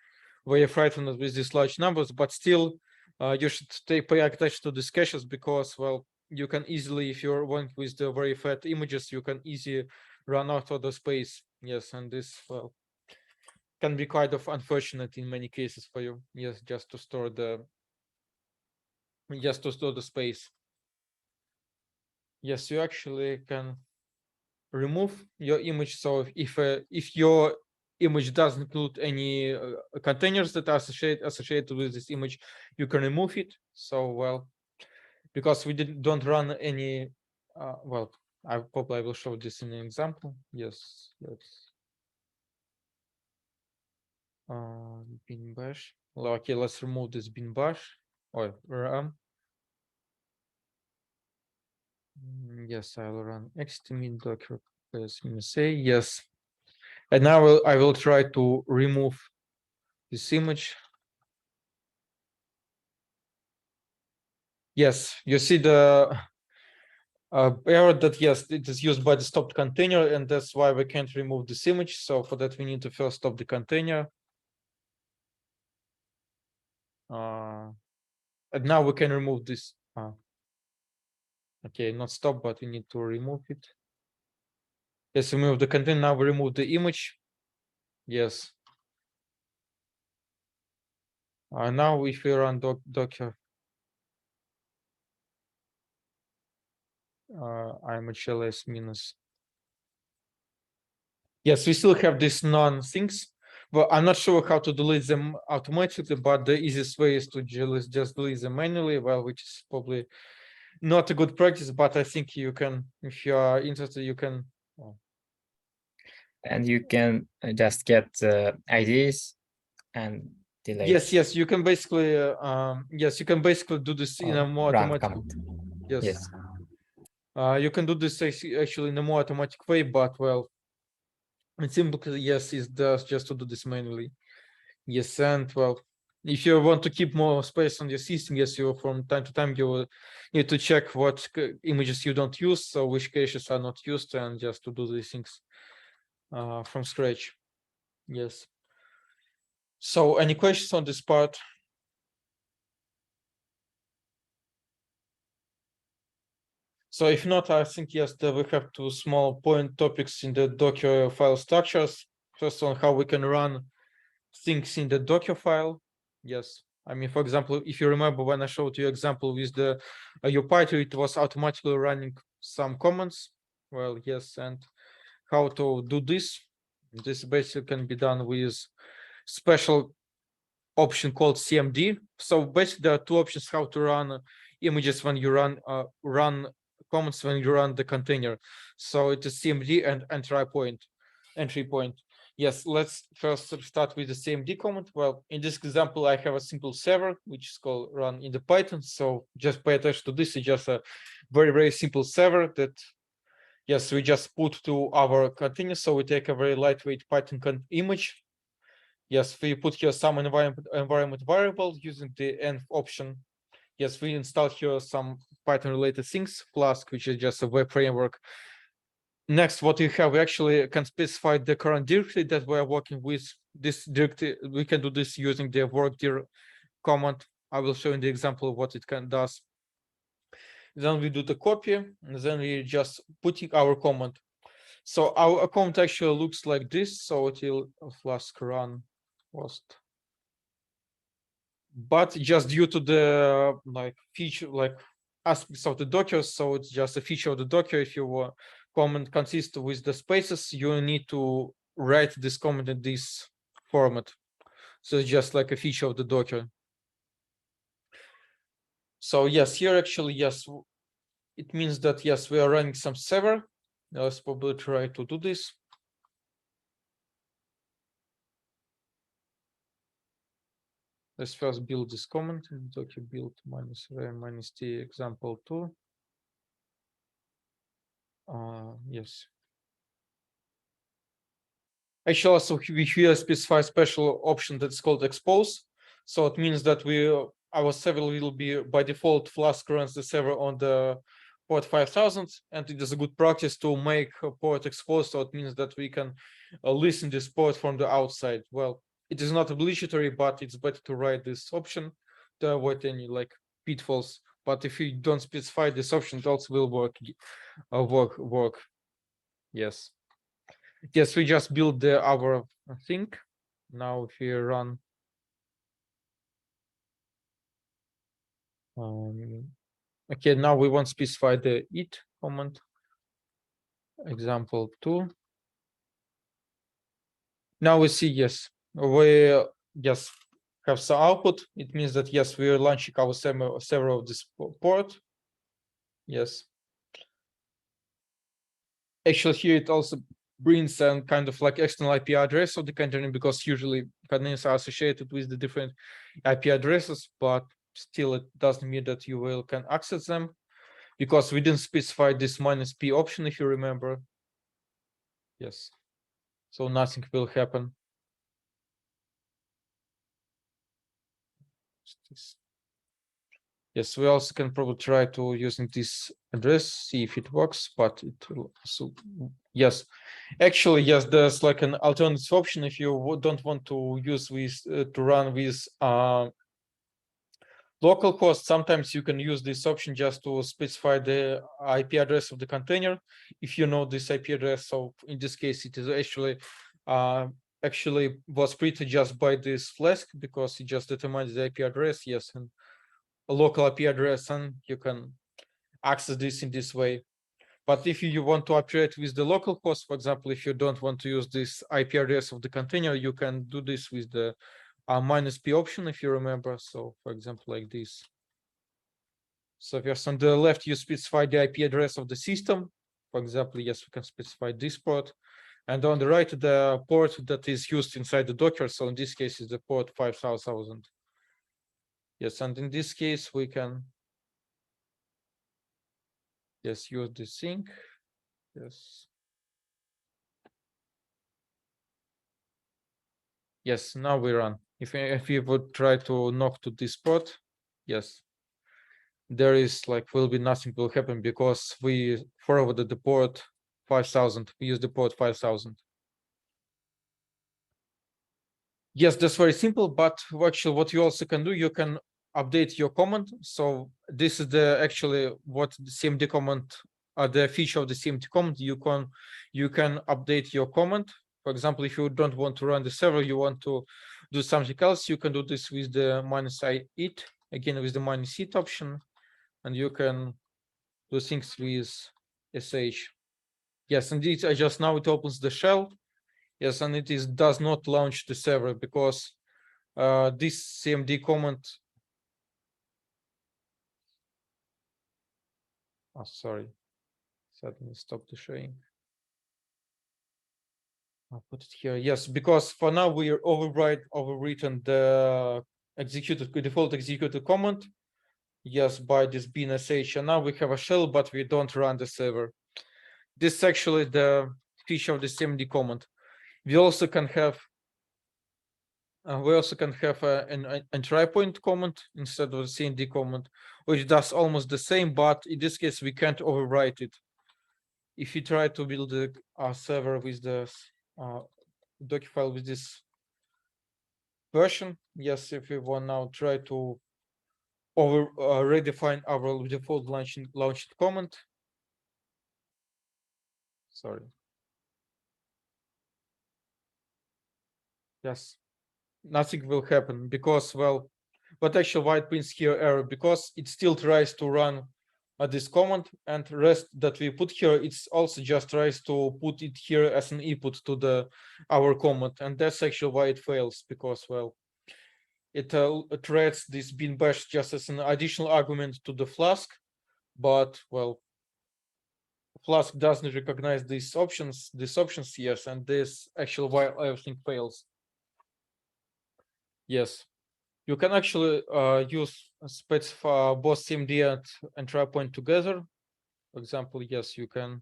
very frightened with these large numbers, but still you should pay attention to these caches because, well, you can easily, if you're one with the very fat images, you can easily run out of the space. Yes, and this, well, can be kind of unfortunate in many cases for you. Yes, just to store the space. Yes, you actually can remove your image. So if your image doesn't include any containers that are associated with this image, you can remove it. So, well, because we don't run any, well, I probably will show this in an example. Yes, bin bash. Okay, let's remove this bin bash or ram. Yes, I will run xtmit docker say yes, and now I will try to remove this image. Yes, you see the error that yes, it is used by the stopped container, and that's why we can't remove this image. So for that, we need to first stop the container. And now we can remove this. Okay, not stop, but we need to remove it. Yes, remove the container. Now we remove the image. Yes. Now if we run docker image minus. Yes, we still have these none things. Well, I'm not sure how to delete them automatically, but the easiest way is to just delete them manually. Well, which is probably not a good practice, but I think you can, if you are interested, you can. And you can just get IDs and delete. Yes, you can basically, yes, you can basically do this in a more automatic. Yes. You can do this actually in a more automatic way, but well, it simply yes, it does just to do this manually. Yes, and well, if you want to keep more space on your system, yes, you from time to time you will need to check what images you don't use, so which caches are not used, and just to do these things from scratch. Yes. So, any questions on this part? So if not, I think yes, that we have two small point topics in the Docker file structures. First one, how we can run things in the Docker file. Yes, I mean, for example, if you remember when I showed you example with the UPython, it was automatically running some commands. Well, yes, and how to do this? This basically can be done with special option called CMD. So basically, there are two options how to run images when you run comments when you run the container. So it is CMD and entry point. Yes, let's first start with the CMD command. Well, in this example, I have a simple server which is called run in the Python. So just pay attention to this. It's just a very, very simple server that, yes, we just put to our container. So we take a very lightweight Python image. Yes, we put here some environment variable using the env option. Yes, we install here some Python related things, Flask, which is just a web framework. next, what you have, we actually can specify the current directory that we are working with. This directory, we can do this using the work dir command. I will show you the example of what it can does. Then we do the copy, and then we just putting our command. So our account actually looks like this. So it will flask run host. But just due to the like feature, like aspects of the Docker, so it's just a feature of the Docker. If your command consists with the spaces, you need to write this command in this format. So it's just like a feature of the Docker. So yes, here actually, yes, it means that yes, we are running some server. Let's probably try to do this. Let's first build this command in Docker build -t example2. Yes. Actually, also we here specify special option that's called expose. So it means that our server will be by default Flask runs the server on the port 5000, and it is a good practice to make a port exposed. So it means that we can listen this port from the outside. Well, it is not obligatory, but it's better to write this option to avoid any like pitfalls. But if you don't specify this option, it also will work. Yes. Yes, we just built our thing. Now if we run okay, now we want to specify the it command. Example2. Now we see yes, we just have some output. It means that yes, we are launching our server of this port. Yes. Actually, here it also brings some kind of like external IP address of the container, because usually containers are associated with the different IP addresses, but still it doesn't mean that you can access them, because we didn't specify this -p option, if you remember. Yes. So nothing will happen. Yes, we also can probably try to using this address, see if it works, but it will also, yes, actually, yes, there's like an alternative option if you don't want to use with to run with localhost. Sometimes you can use this option just to specify the IP address of the container if you know this IP address. So in this case, it is actually was printed just by this Flask, because it just determines the IP address. Yes, and a local IP address, and you can access this in this way. But if you want to operate with the local host, for example, if you don't want to use this IP address of the container, you can do this with the -p option, if you remember. So for example, like this. So if on the left, you specify the IP address of the system. For example, yes, we can specify this port. And on the right, the port that is used inside the Docker. So in this case, is the port 5000. Yes, and in this case, we can yes use the sync. Yes. Yes, now we run. If we would try to knock to this port, yes, there is like will be nothing will happen, because we forwarded the port 5000. We use the port 5000. Yes, that's very simple, but actually what you also can do, you can update your command. So this is the actually what the CMD command, the feature of the CMD command. You can update your command. For example, if you don't want to run the server, you want to do something else, you can do this with the -it, again with the -it option, and you can do things with sh. Yes, indeed, just now it opens the shell. Yes, and it does not launch the server, because this CMD command. Oh, sorry. Suddenly stop the sharing. I'll put it here. Yes, because for now we are overwritten the default executed command. Yes, by this bin.sh, and now we have a shell, but we don't run the server. This is actually the feature of the CMD command. We also can have an entry point command instead of the CMD command, which does almost the same, but in this case we can't overwrite it. if you try to build a server with the Docker file with this version, yes, if we want now try to redefine our default launching command. Sorry. Yes, nothing will happen because, well, but actually why it brings here error, because it still tries to run this command, and rest that we put here, it's also just tries to put it here as an input to our command, and that's actually why it fails, because, well, it treats this bin bash just as an additional argument to the Flask, but, well, Flask doesn't recognize these options, yes, and this actually why everything fails. Yes, you can actually use specify both CMD and try point together. For example, yes, you can.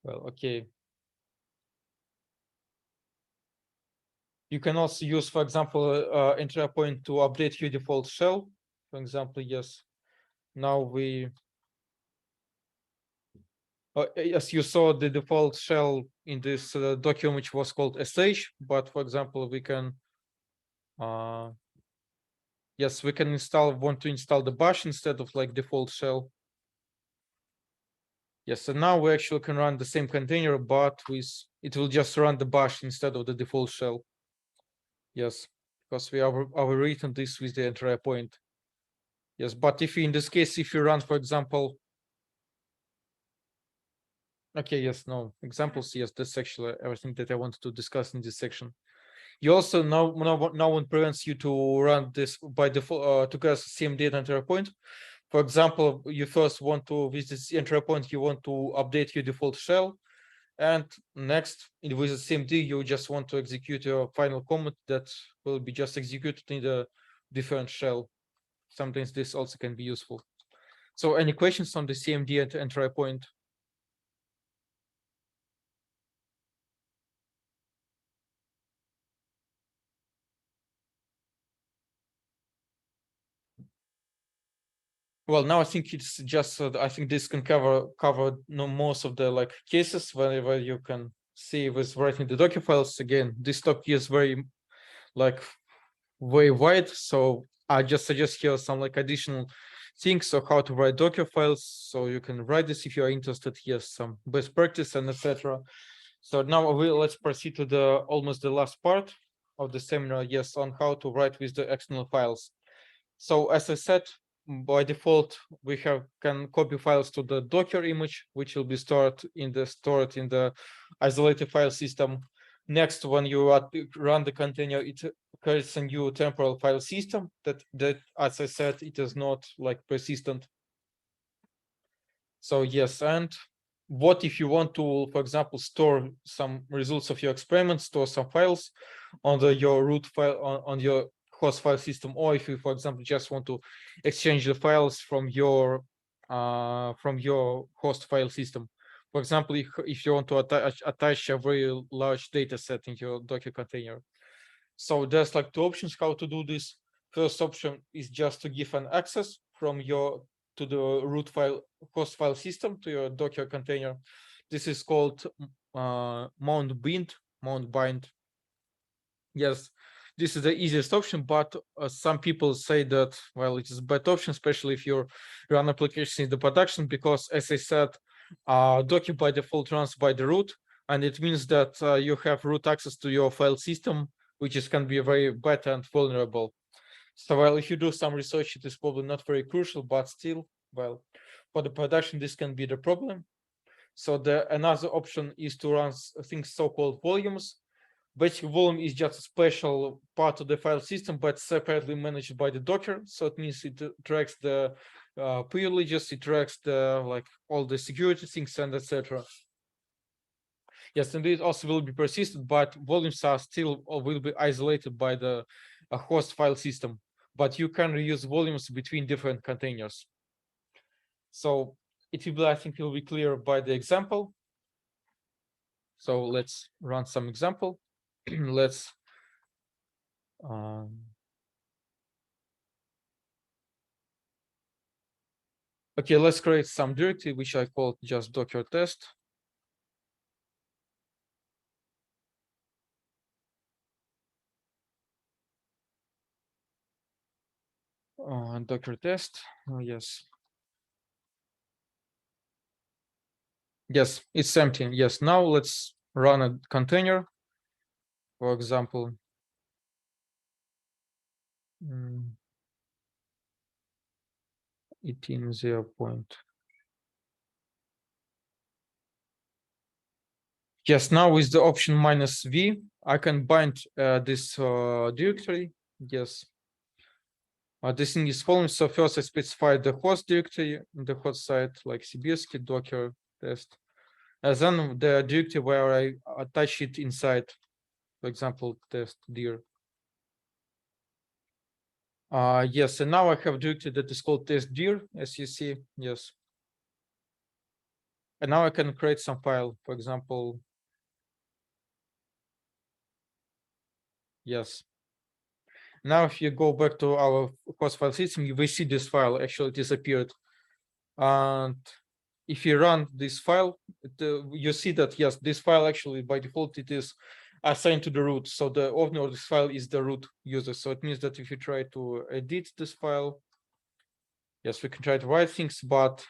Well, okay. You can also use, for example, entry point to update your default shell. For example, yes. Now we. As you saw, the default shell in this document, which was called sh, but for example, we can. Yes, we can want to install the bash instead of like default shell. Yes, so now we actually can run the same container, but it will just run the bash instead of the default shell. Yes, because we overwritten this with the entry point. Yes, but if in this case, if you run, for example, okay, yes, no examples. Yes, that's actually everything that I wanted to discuss in this section. You also no one prevents you to run this by default to get CMD and entry point. For example, you first want to visit the entry point, you want to update your default shell, and next with the CMD, you just want to execute your final command that will be just executed in the different shell. Sometimes this also can be useful. So any questions on the CMD and entry point? Well, now I think it's just I think this can cover most of the like cases whenever you can see with writing the Docker files. Again, this topic is very like very wide, so I just suggest here some like additional things of how to write Docker files, so you can write this if you are interested. Yes, some best practice and etc. So now let's proceed to the almost the last part of the seminar. Yes, on how to write with the external files. So as I said, by default, we can copy files to the Docker image, which will be stored in the isolated file system. Next, when you run the container, it creates a new temporal file system that, as I said, it is not like persistent. So yes, and what if you want to, for example, store some results of your experiment, store some files on your root file on your host file system, or if you, for example, just want to exchange the files from your host file system. For example, if you want to attach a very large data set in your Docker container. So there's like two options how to do this. First option is just to give an access from to the root file host file system to your Docker container. This is called mount bind. Yes, this is the easiest option, but some people say that, well, it is a bad option, especially if you run applications in the production, because as I said, Docker by default runs by the root, and it means that you have root access to your file system, which can be very bad and vulnerable. So, well, if you do some research, it is probably not very crucial, but still, well, for the production, this can be the problem. So another option is to run things so-called volumes. Basically, volume is just a special part of the file system, but separately managed by the Docker. So it means it tracks the privileges, it tracks the like all the security things and etc. Yes, and it also will be persistent, but volumes are still or will be isolated by the host file system. But you can reuse volumes between different containers. So it will be, I think, it will be clear by the example. So let's run some example. Let's okay, Okay, let's create some directory, which I call just Docker test. Docker test, yes. Yes, it's empty. Yes, now let's run a container. For example, 18.0. Yes, now with the option -v, I can bind this directory. Yes. This thing is following. So first I specify the host directory, the host site like Sibirski Docker test, and then the directory where I attach it inside, for example, test dir. Yes, and now I have directory that is called test dir, as you see. Yes. And now I can create some file, for example. Yes. Now, if you go back to our host file system, you will see this file actually disappeared. And if you run this file, you see that, yes, this file actually by default, it is assigned to the root. So the owner of this file is the root user. So it means that if you try to edit this file, yes, we can try to write things, but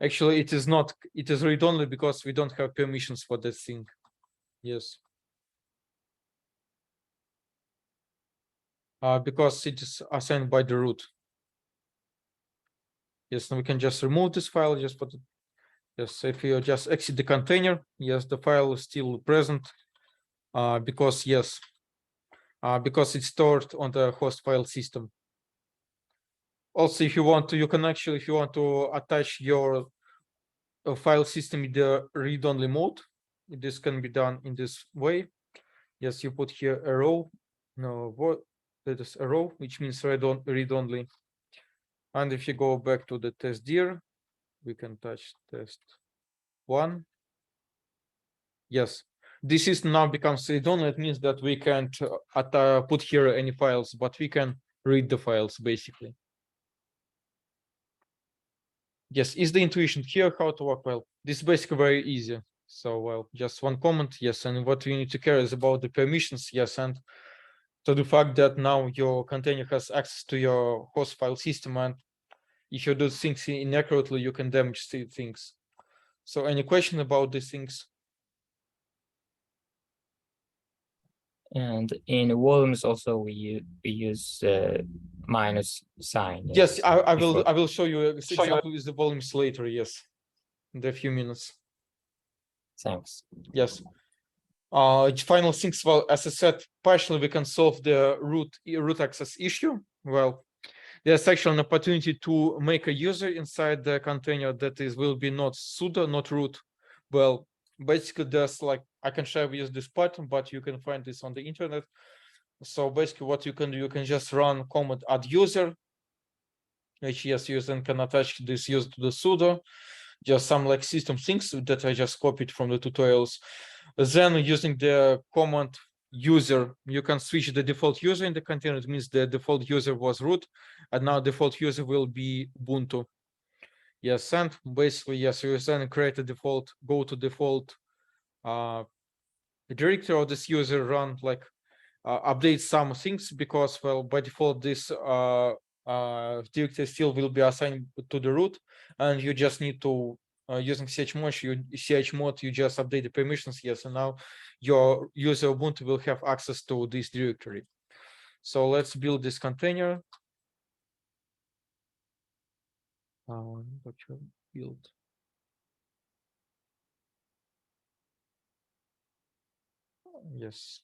actually it is not, it is read-only because we don't have permissions for that thing. Yes. Because it is assigned by the root. Yes, and we can just remove this file, just put it. Yes, if you just exit the container, yes, the file is still present. Because yes, because it's stored on the host file system. Also, if you want to, you can actually, if you want to attach your file system in the read-only mode, this can be done in this way. Yes, you put here a row, no, what that is a row, which means read-only. And if you go back to the test dir, we can touch test 1. Yes, this is now becomes read-only. It means that we can't put here any files, but we can read the files basically. Yes, is the intuition here how to work? Well, this is basically very easy. So, well, just one comment. Yes, and what we need to care is about the permissions. Yes, and to the fact that now your container has access to your host file system, and if you do things inaccurately, you can damage things. So, any question about these things? And in volumes also we use minus sign. Yes, I before. will show you an example with the volumes later. Yes, in a few minutes. Thanks. Yes. Final things. Well, as I said, partially we can solve the root access issue. Well, there's actually an opportunity to make a user inside the container that is will be not sudo, not root. Well, basically, there's like I can share with you this pattern, but you can find this on the internet. So basically, what you can do, you can just run command add user. HES user can attach this user to the sudo. Just some like system things that I just copied from the tutorials. Then using the command user, you can switch the default user in the container. It means the default user was root, and now default user will be Ubuntu. Yes, and basically, yes, you then create a default, go to default directory of this user, run like update some things because, well, by default, this directory still will be assigned to the root, and you just need to using chmod, you just update the permissions. Yes, and now your user Ubuntu will have access to this directory. So let's build this container. Build. Yes.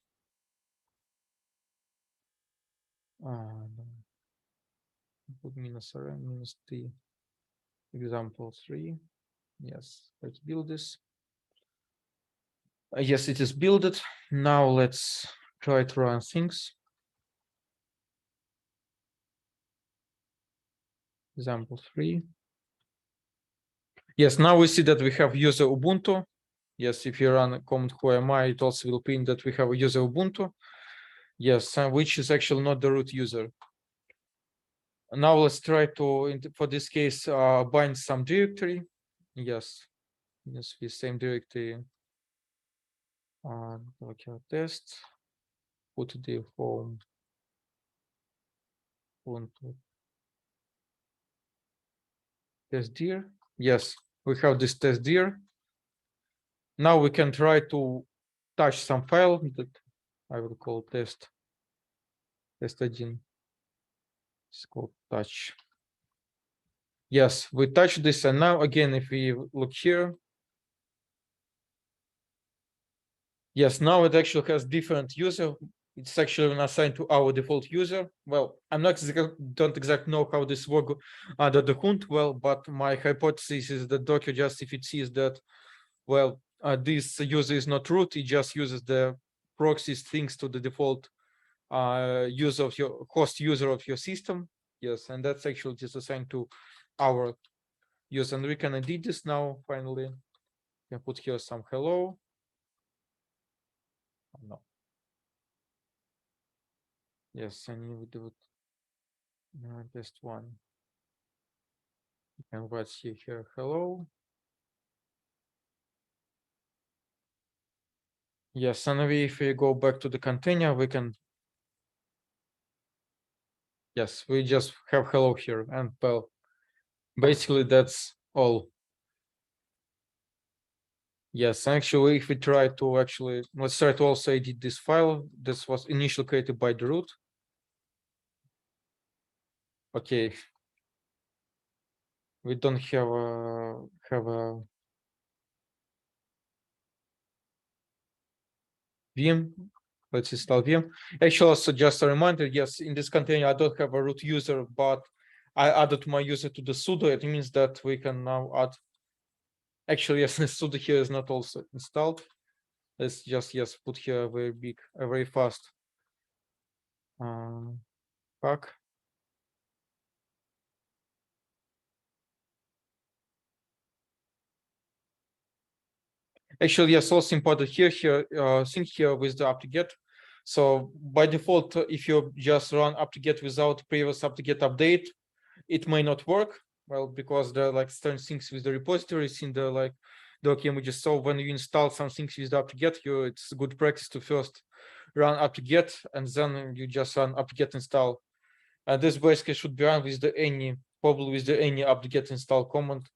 Put -rm -t example 3. Yes, let's build this. Yes, it is built. Now let's try to run things. Example 3. Yes, now we see that we have user Ubuntu. Yes, if you run command who am I, it also will print that we have a user Ubuntu. Yes, which is actually not the root user. Now let's try to, for this case, bind some directory. Yes, yes, the same directory. Docker test. Put the home. Test dir. Yes, we have this test dir. Now we can try to touch some file that I will call test1. It's called touch. Yes, we touch this, and now again, if we look here, yes, now it actually has different user. It's actually assigned to our default user. Well, I'm not don't exactly know how this works under the hood well, but my hypothesis is that Docker just if it sees that, well, this user is not root, it just uses the proxy things to the default user of your host user of your system. Yes, and that's actually just assigned to our user, and we can edit this now. Finally, we can put here some hello. No. Yes, and we do it. Test1. You can write here hello. Yes, and if we go back to the container, we can. Yes, we just have hello here, and well, basically that's all. Yes, actually, if we try to let's try to also edit this file. This was initially created by the root. Okay. We don't have a Vim. Let's install Vim. Actually, also just a reminder, yes, in this container, I don't have a root user, but I added my user to the sudo. It means that we can now add. Actually, yes, the sudo here is not also installed. Let's just, yes, put here a very fast pack. Actually, yes, also important here sync here with the apt-get. So by default, if you just run apt-get without previous apt-get update, it may not work. Well, because there are like certain things with the repositories in the like Docker images. So when you install some things with the apt-get, it's good practice to first run apt-get and then you just run apt-get install. And this basically should be run with probably with the any apt-get install command,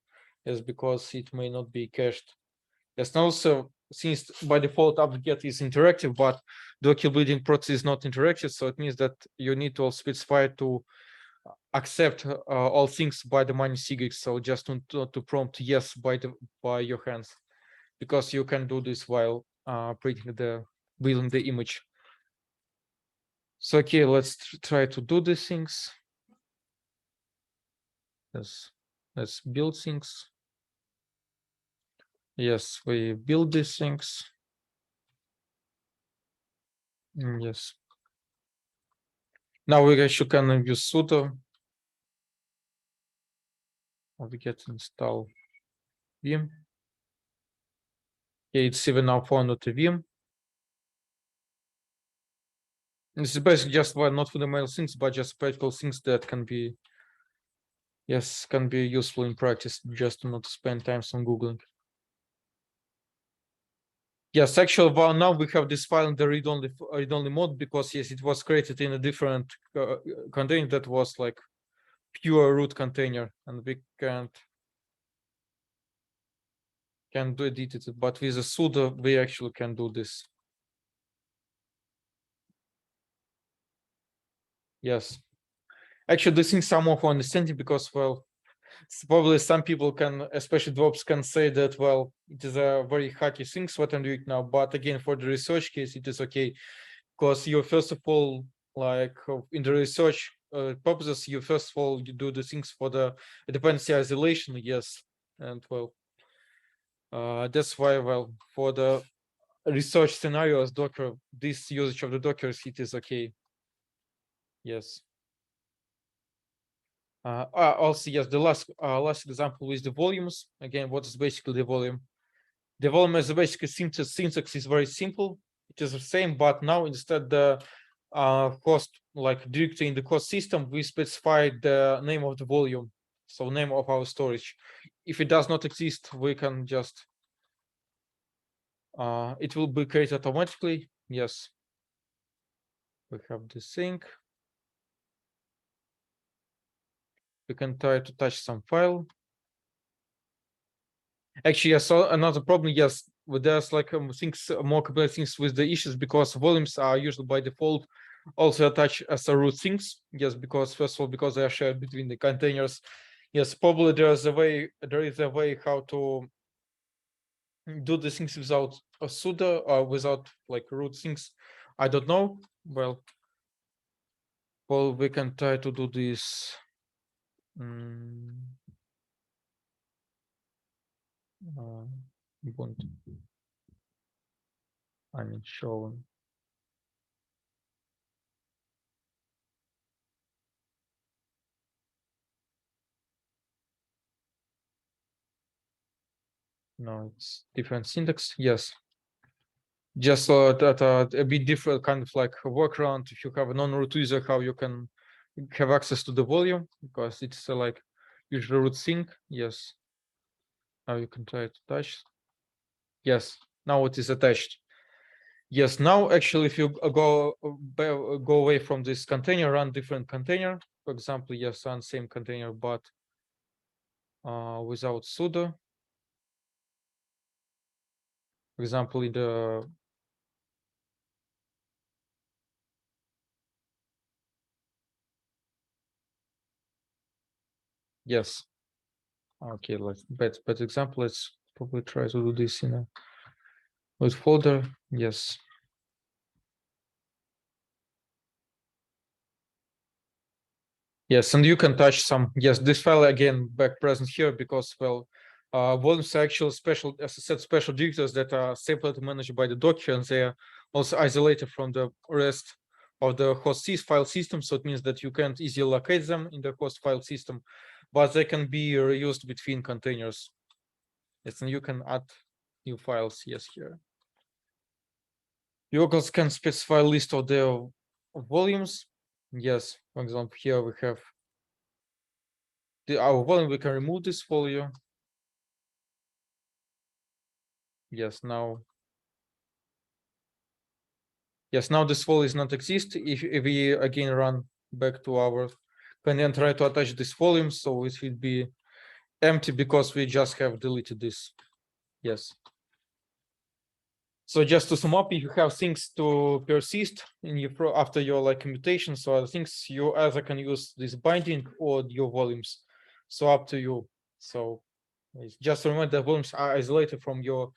yes, because it may not be cached. Yes, and also since by default apt-get is interactive, but Docker building process is not interactive, so it means that you need to also specify to accept all things by the -sigx. So just to prompt yes by your hands, because you can do this while building the image. So okay, let's try to do these things. Yes, let's build things. Yes, we build these things. Yes. Now we actually can use sudo apt-get install Vim. Okay, it's even now found to Vim. This is basically just not fundamental things, but just practical things that can be, yes, can be useful in practice, just to not spend time on Googling. Yes, actually, well, now we have this file in the read-only mode because yes, it was created in a different container that was like pure root container, and we can do edit it, but with a sudo we actually can do this. Yes, actually, these things are more for understanding because, well, probably some people can, especially DevOps, can say that, well, it is a very hacky things what I'm doing now. But again, for the research case, it is okay because you first of all, like in the research purposes, you first of all you do the things for the dependency isolation, yes, and well, that's why, well, for the research scenarios, Docker, this usage of the Docker it is okay. Yes. Also, yes, the last example is the volumes. Again, what is basically the volume? The volume is basically syntax is very simple. It is the same, but now instead the host like directory in the host system, we specify the name of the volume, so name of our storage. If it does not exist, we can just it will be created automatically. Yes, we have this thing. We can try to touch some file. Actually, I saw another problem. Yes, there's like things, more complex things with the issues, because volumes are usually by default also attached as a root things. Yes, because first of all, because they are shared between the containers. Yes, probably there is a way how to do the things without a sudo or without like root things. I don't know. Well, we can try to do this. Ubuntu. I mean, show. No, it's different syntax. Yes. Just so that a bit different kind of like a workaround. If you have a non-root user, how you can have access to the volume, because it's like usually root thing. Yes. Now you can try to touch. Yes. Now it is attached. Yes. Now actually, if you go away from this container, run different container. For example, yes, run same container, but without sudo. For example, in the yes. Okay, let's better example. Let's probably try to do this in a root folder. Yes. Yes, and you can touch some. Yes, this file again back present here because well, volumes are actual special, as I said, special directories that are separately managed by the Docker, and they are also isolated from the rest of the host file system. So it means that you can't easily locate them in the host file system, but they can be reused between containers. Yes, and you can add new files. Yes, here. You also can specify a list of the volumes. Yes, for example, here we have our volume. We can remove this volume. Yes, now. Yes, now this volume is not exist. If we again run back to our container and try to attach this volume, so it will be empty because we just have deleted this. Yes. So just to sum up, if you have things to persist in your after your like commutation, so other things you either can use this binding or your volumes. So up to you. So just remember that volumes are isolated from your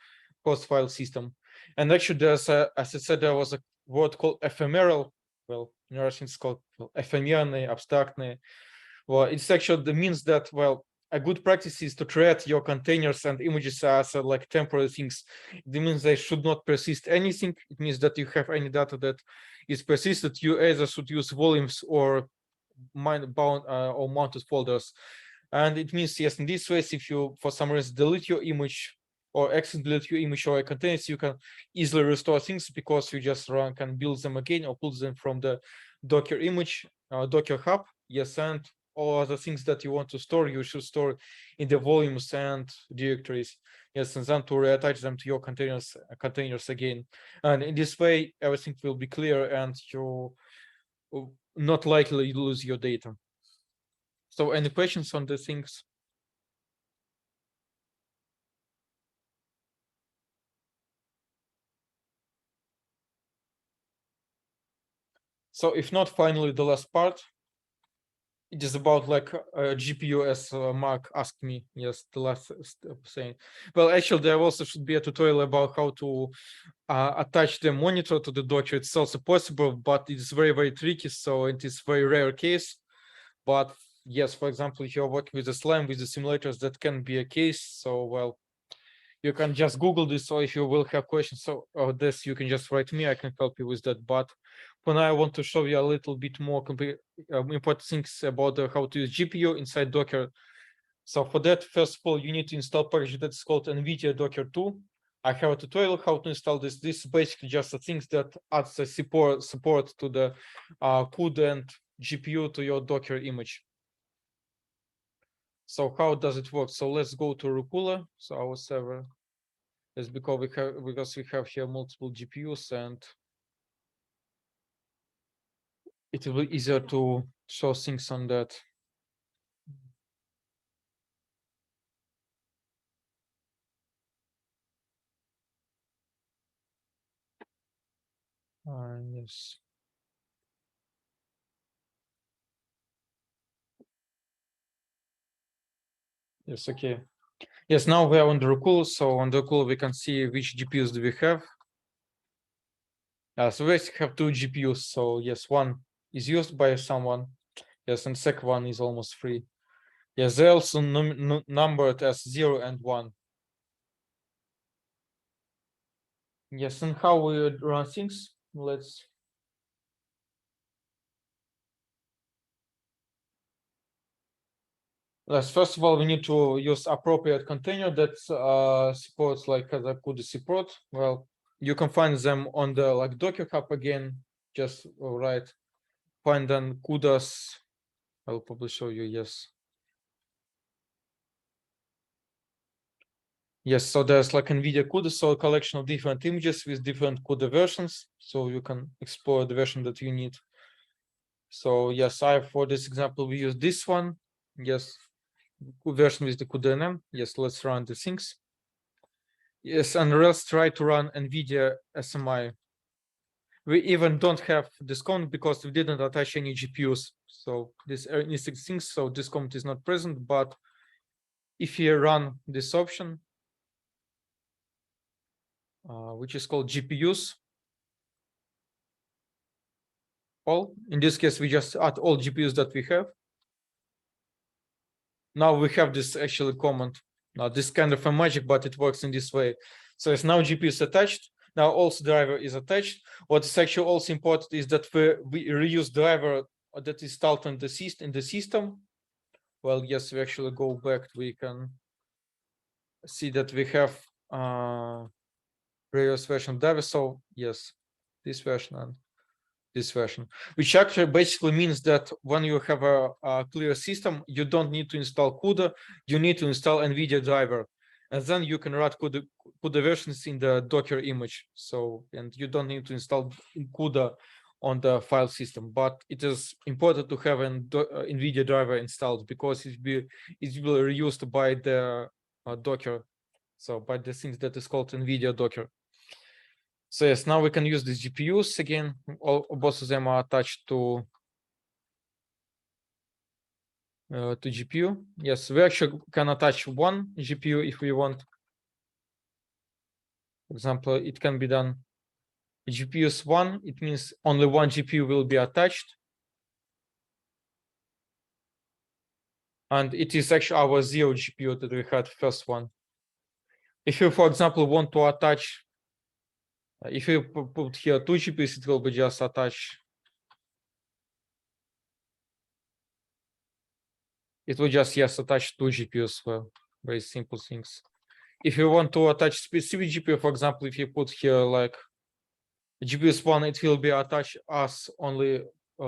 host file system. And actually, there's as I said, there was a word called ephemeral. Well, in Russian it's called ephemerные, abstractные. Well, it's actually the means that well, a good practice is to treat your containers and images as like temporary things. It means they should not persist anything. It means that you have any data that is persisted, you either should use volumes or bound or mounted folders. And it means yes, in this way, if you for some reason delete your image or accidentally delete your image or a containers, you can easily restore things because you just can build them again or pull them from the Docker image, Docker Hub. Yes, and all other things that you want to store, you should store in the volumes and directories. Yes, and then to reattach them to your containers again. And in this way, everything will be clear and you not likely lose your data. So any questions on the things? So if not, finally, the last part. It is about like GPU, as Mark asked me. Yes, the last step saying. Well, actually, there also should be a tutorial about how to attach the monitor to the Docker. It's also possible, but it's very, very tricky. So it is very rare case. But yes, for example, if you're working with the Slime, with the simulators, that can be a case. So, well, you can just Google this, or if you will have questions or this, you can just write me. I can help you with that. But for now, I want to show you a little bit more important things about how to use GPU inside Docker. So for that, first of all, you need to install a package that's called NVIDIA Docker 2. I have a tutorial how to install this. This is basically just the things that adds the support to the CUDA and GPU to your Docker image. So how does it work? So let's go to Rukula. So our server is because we have here multiple GPUs, and it will be easier to show things on that. Yes. Yes, okay. Yes, now we are on the Rukula. So on the Rukula, we can see which GPUs do we have. So we actually have 2 GPUs. So yes, one is used by someone. Yes, and second one is almost free. Yes, they're also numbered as 0 and 1. Yes, and how we run things? Let's. First of all, we need to use appropriate container that supports like the CUDA support. Well, you can find them on the like Docker Hub again. Just find then CUDA's. I'll probably show you. Yes. Yes, so there's like NVIDIA CUDA, so a collection of different images with different CUDA versions. So you can explore the version that you need. So yes, for this example, we use this one. Yes, version with the CUDA-NM. Yes, let's run the things. Yes, and let's try to run NVIDIA SMI. We even don't have this comment because we didn't attach any GPUs. So this things, so this comment is not present. But if you run this option, which is called GPUs, in this case, we just add all GPUs that we have. Now we have this actually command. Now this kind of a magic, but it works in this way. So it's now GPU is attached. Now also driver is attached. What is actually also important is that we reuse driver that is installed in the system. Well, yes, we actually go back. We can see that we have previous version driver. So yes, this version and this version, which actually basically means that when you have a clear system, you don't need to install CUDA, you need to install NVIDIA driver, and then you can run CUDA versions in the Docker image. So, and you don't need to install CUDA on the file system, but it is important to have an NVIDIA driver installed because it will be reused by the Docker, so by the things that is called NVIDIA Docker. So yes, now we can use these GPUs again. Both of them are attached to GPU. Yes, we actually can attach one GPU if we want. For example, it can be done. GPU is 1. It means only one GPU will be attached, and it is actually our 0 GPU that we had first one. If you, for example, want to attach. If you put here 2 GPUs, it will be just attached. It will just attach 2 GPUs. Well, very simple things. If you want to attach specific GPU, for example, if you put here like GPU 1, it will be attached as only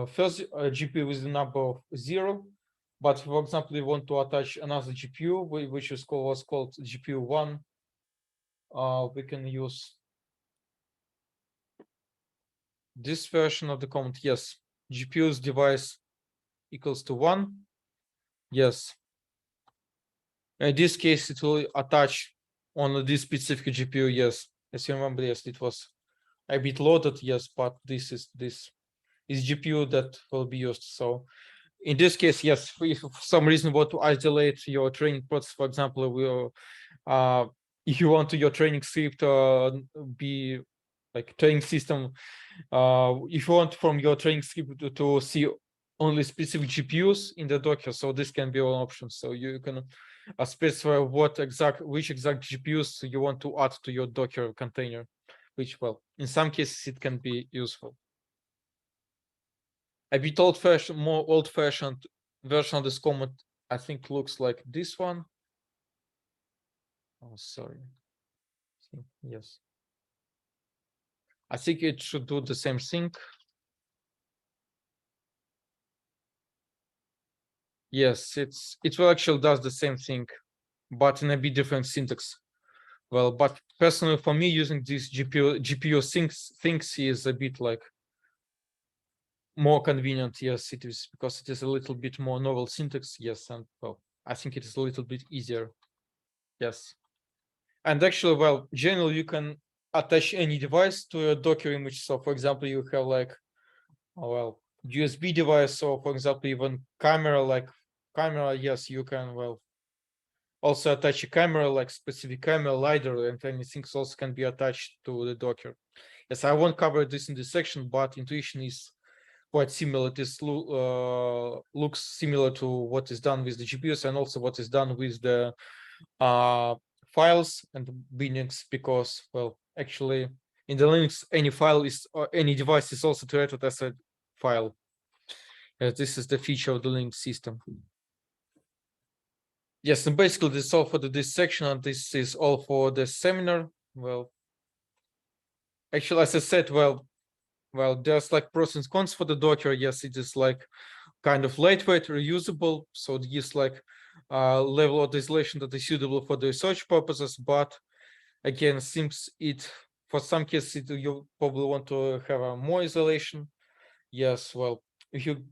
first GPU with the number of 0. But for example, you want to attach another GPU, which is was called GPU 1. We can use this version of the command. Yes, GPU's device equals to 1. Yes. In this case, it will attach on this specific GPU. Yes, as you remember, yes, it was a bit loaded. Yes, but this is GPU that will be used. So in this case, yes, if for some reason you want to isolate your training process, for example, if you want your training script be like training system, if you want from your training script to see only specific GPUs in the Docker, so this can be an option. So you can specify which exact GPUs you want to add to your Docker container, which, well, in some cases it can be useful. A bit more old-fashioned version of this command, I think, looks like this one. Oh, sorry. think, yes. I think it should do the same thing. Yes, it will actually does the same thing, but in a bit different syntax. Well, but personally for me, using this GPU things is a bit like more convenient. Yes, it is, because it is a little bit more novel syntax. Yes, and well, I think it is a little bit easier. Yes, and actually, well, generally you can attach any device to a Docker image. So, for example, you have like, well, USB device. So, for example, even camera. Yes, you can also attach a camera, like specific camera lidar, and anything also can be attached to the Docker. Yes, I won't cover this in this section, but intuition is quite similar. This looks similar to what is done with the GPUs and also what is done with the files and bindings, because, well, actually in the Linux, any file is, or any device is also treated as a file. This is the feature of the Linux system. Yes, and basically this is all for this section, and this is all for the seminar. Well, actually, as I said, well, there's like pros and cons for the Docker. Yes, it is like kind of lightweight, reusable, so it gives like level of isolation that is suitable for the research purposes. But again, seems it for some cases you probably want to have a more isolation. Yes, well, if you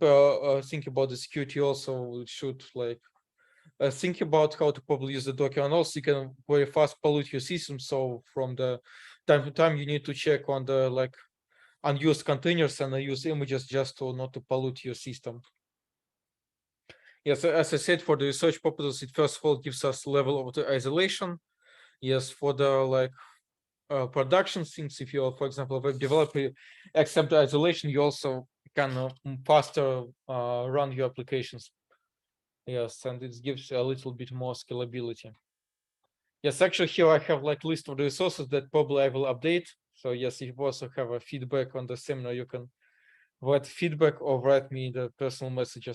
think about the security, also should like think about how to probably use the Docker, and also you can very fast pollute your system. So from the time to time, you need to check on the like unused containers and unused images just to not to pollute your system. Yes, as I said, for the research purposes, it first of all gives us level of the isolation. Yes, for the like production things, if you're, for example, a web developer, accept the isolation, you also can faster run your applications. Yes, and it gives a little bit more scalability. Yes, actually here I have like list of the resources that probably I will update. So yes, if you also have a feedback on the seminar, you can write feedback or write me the personal messages.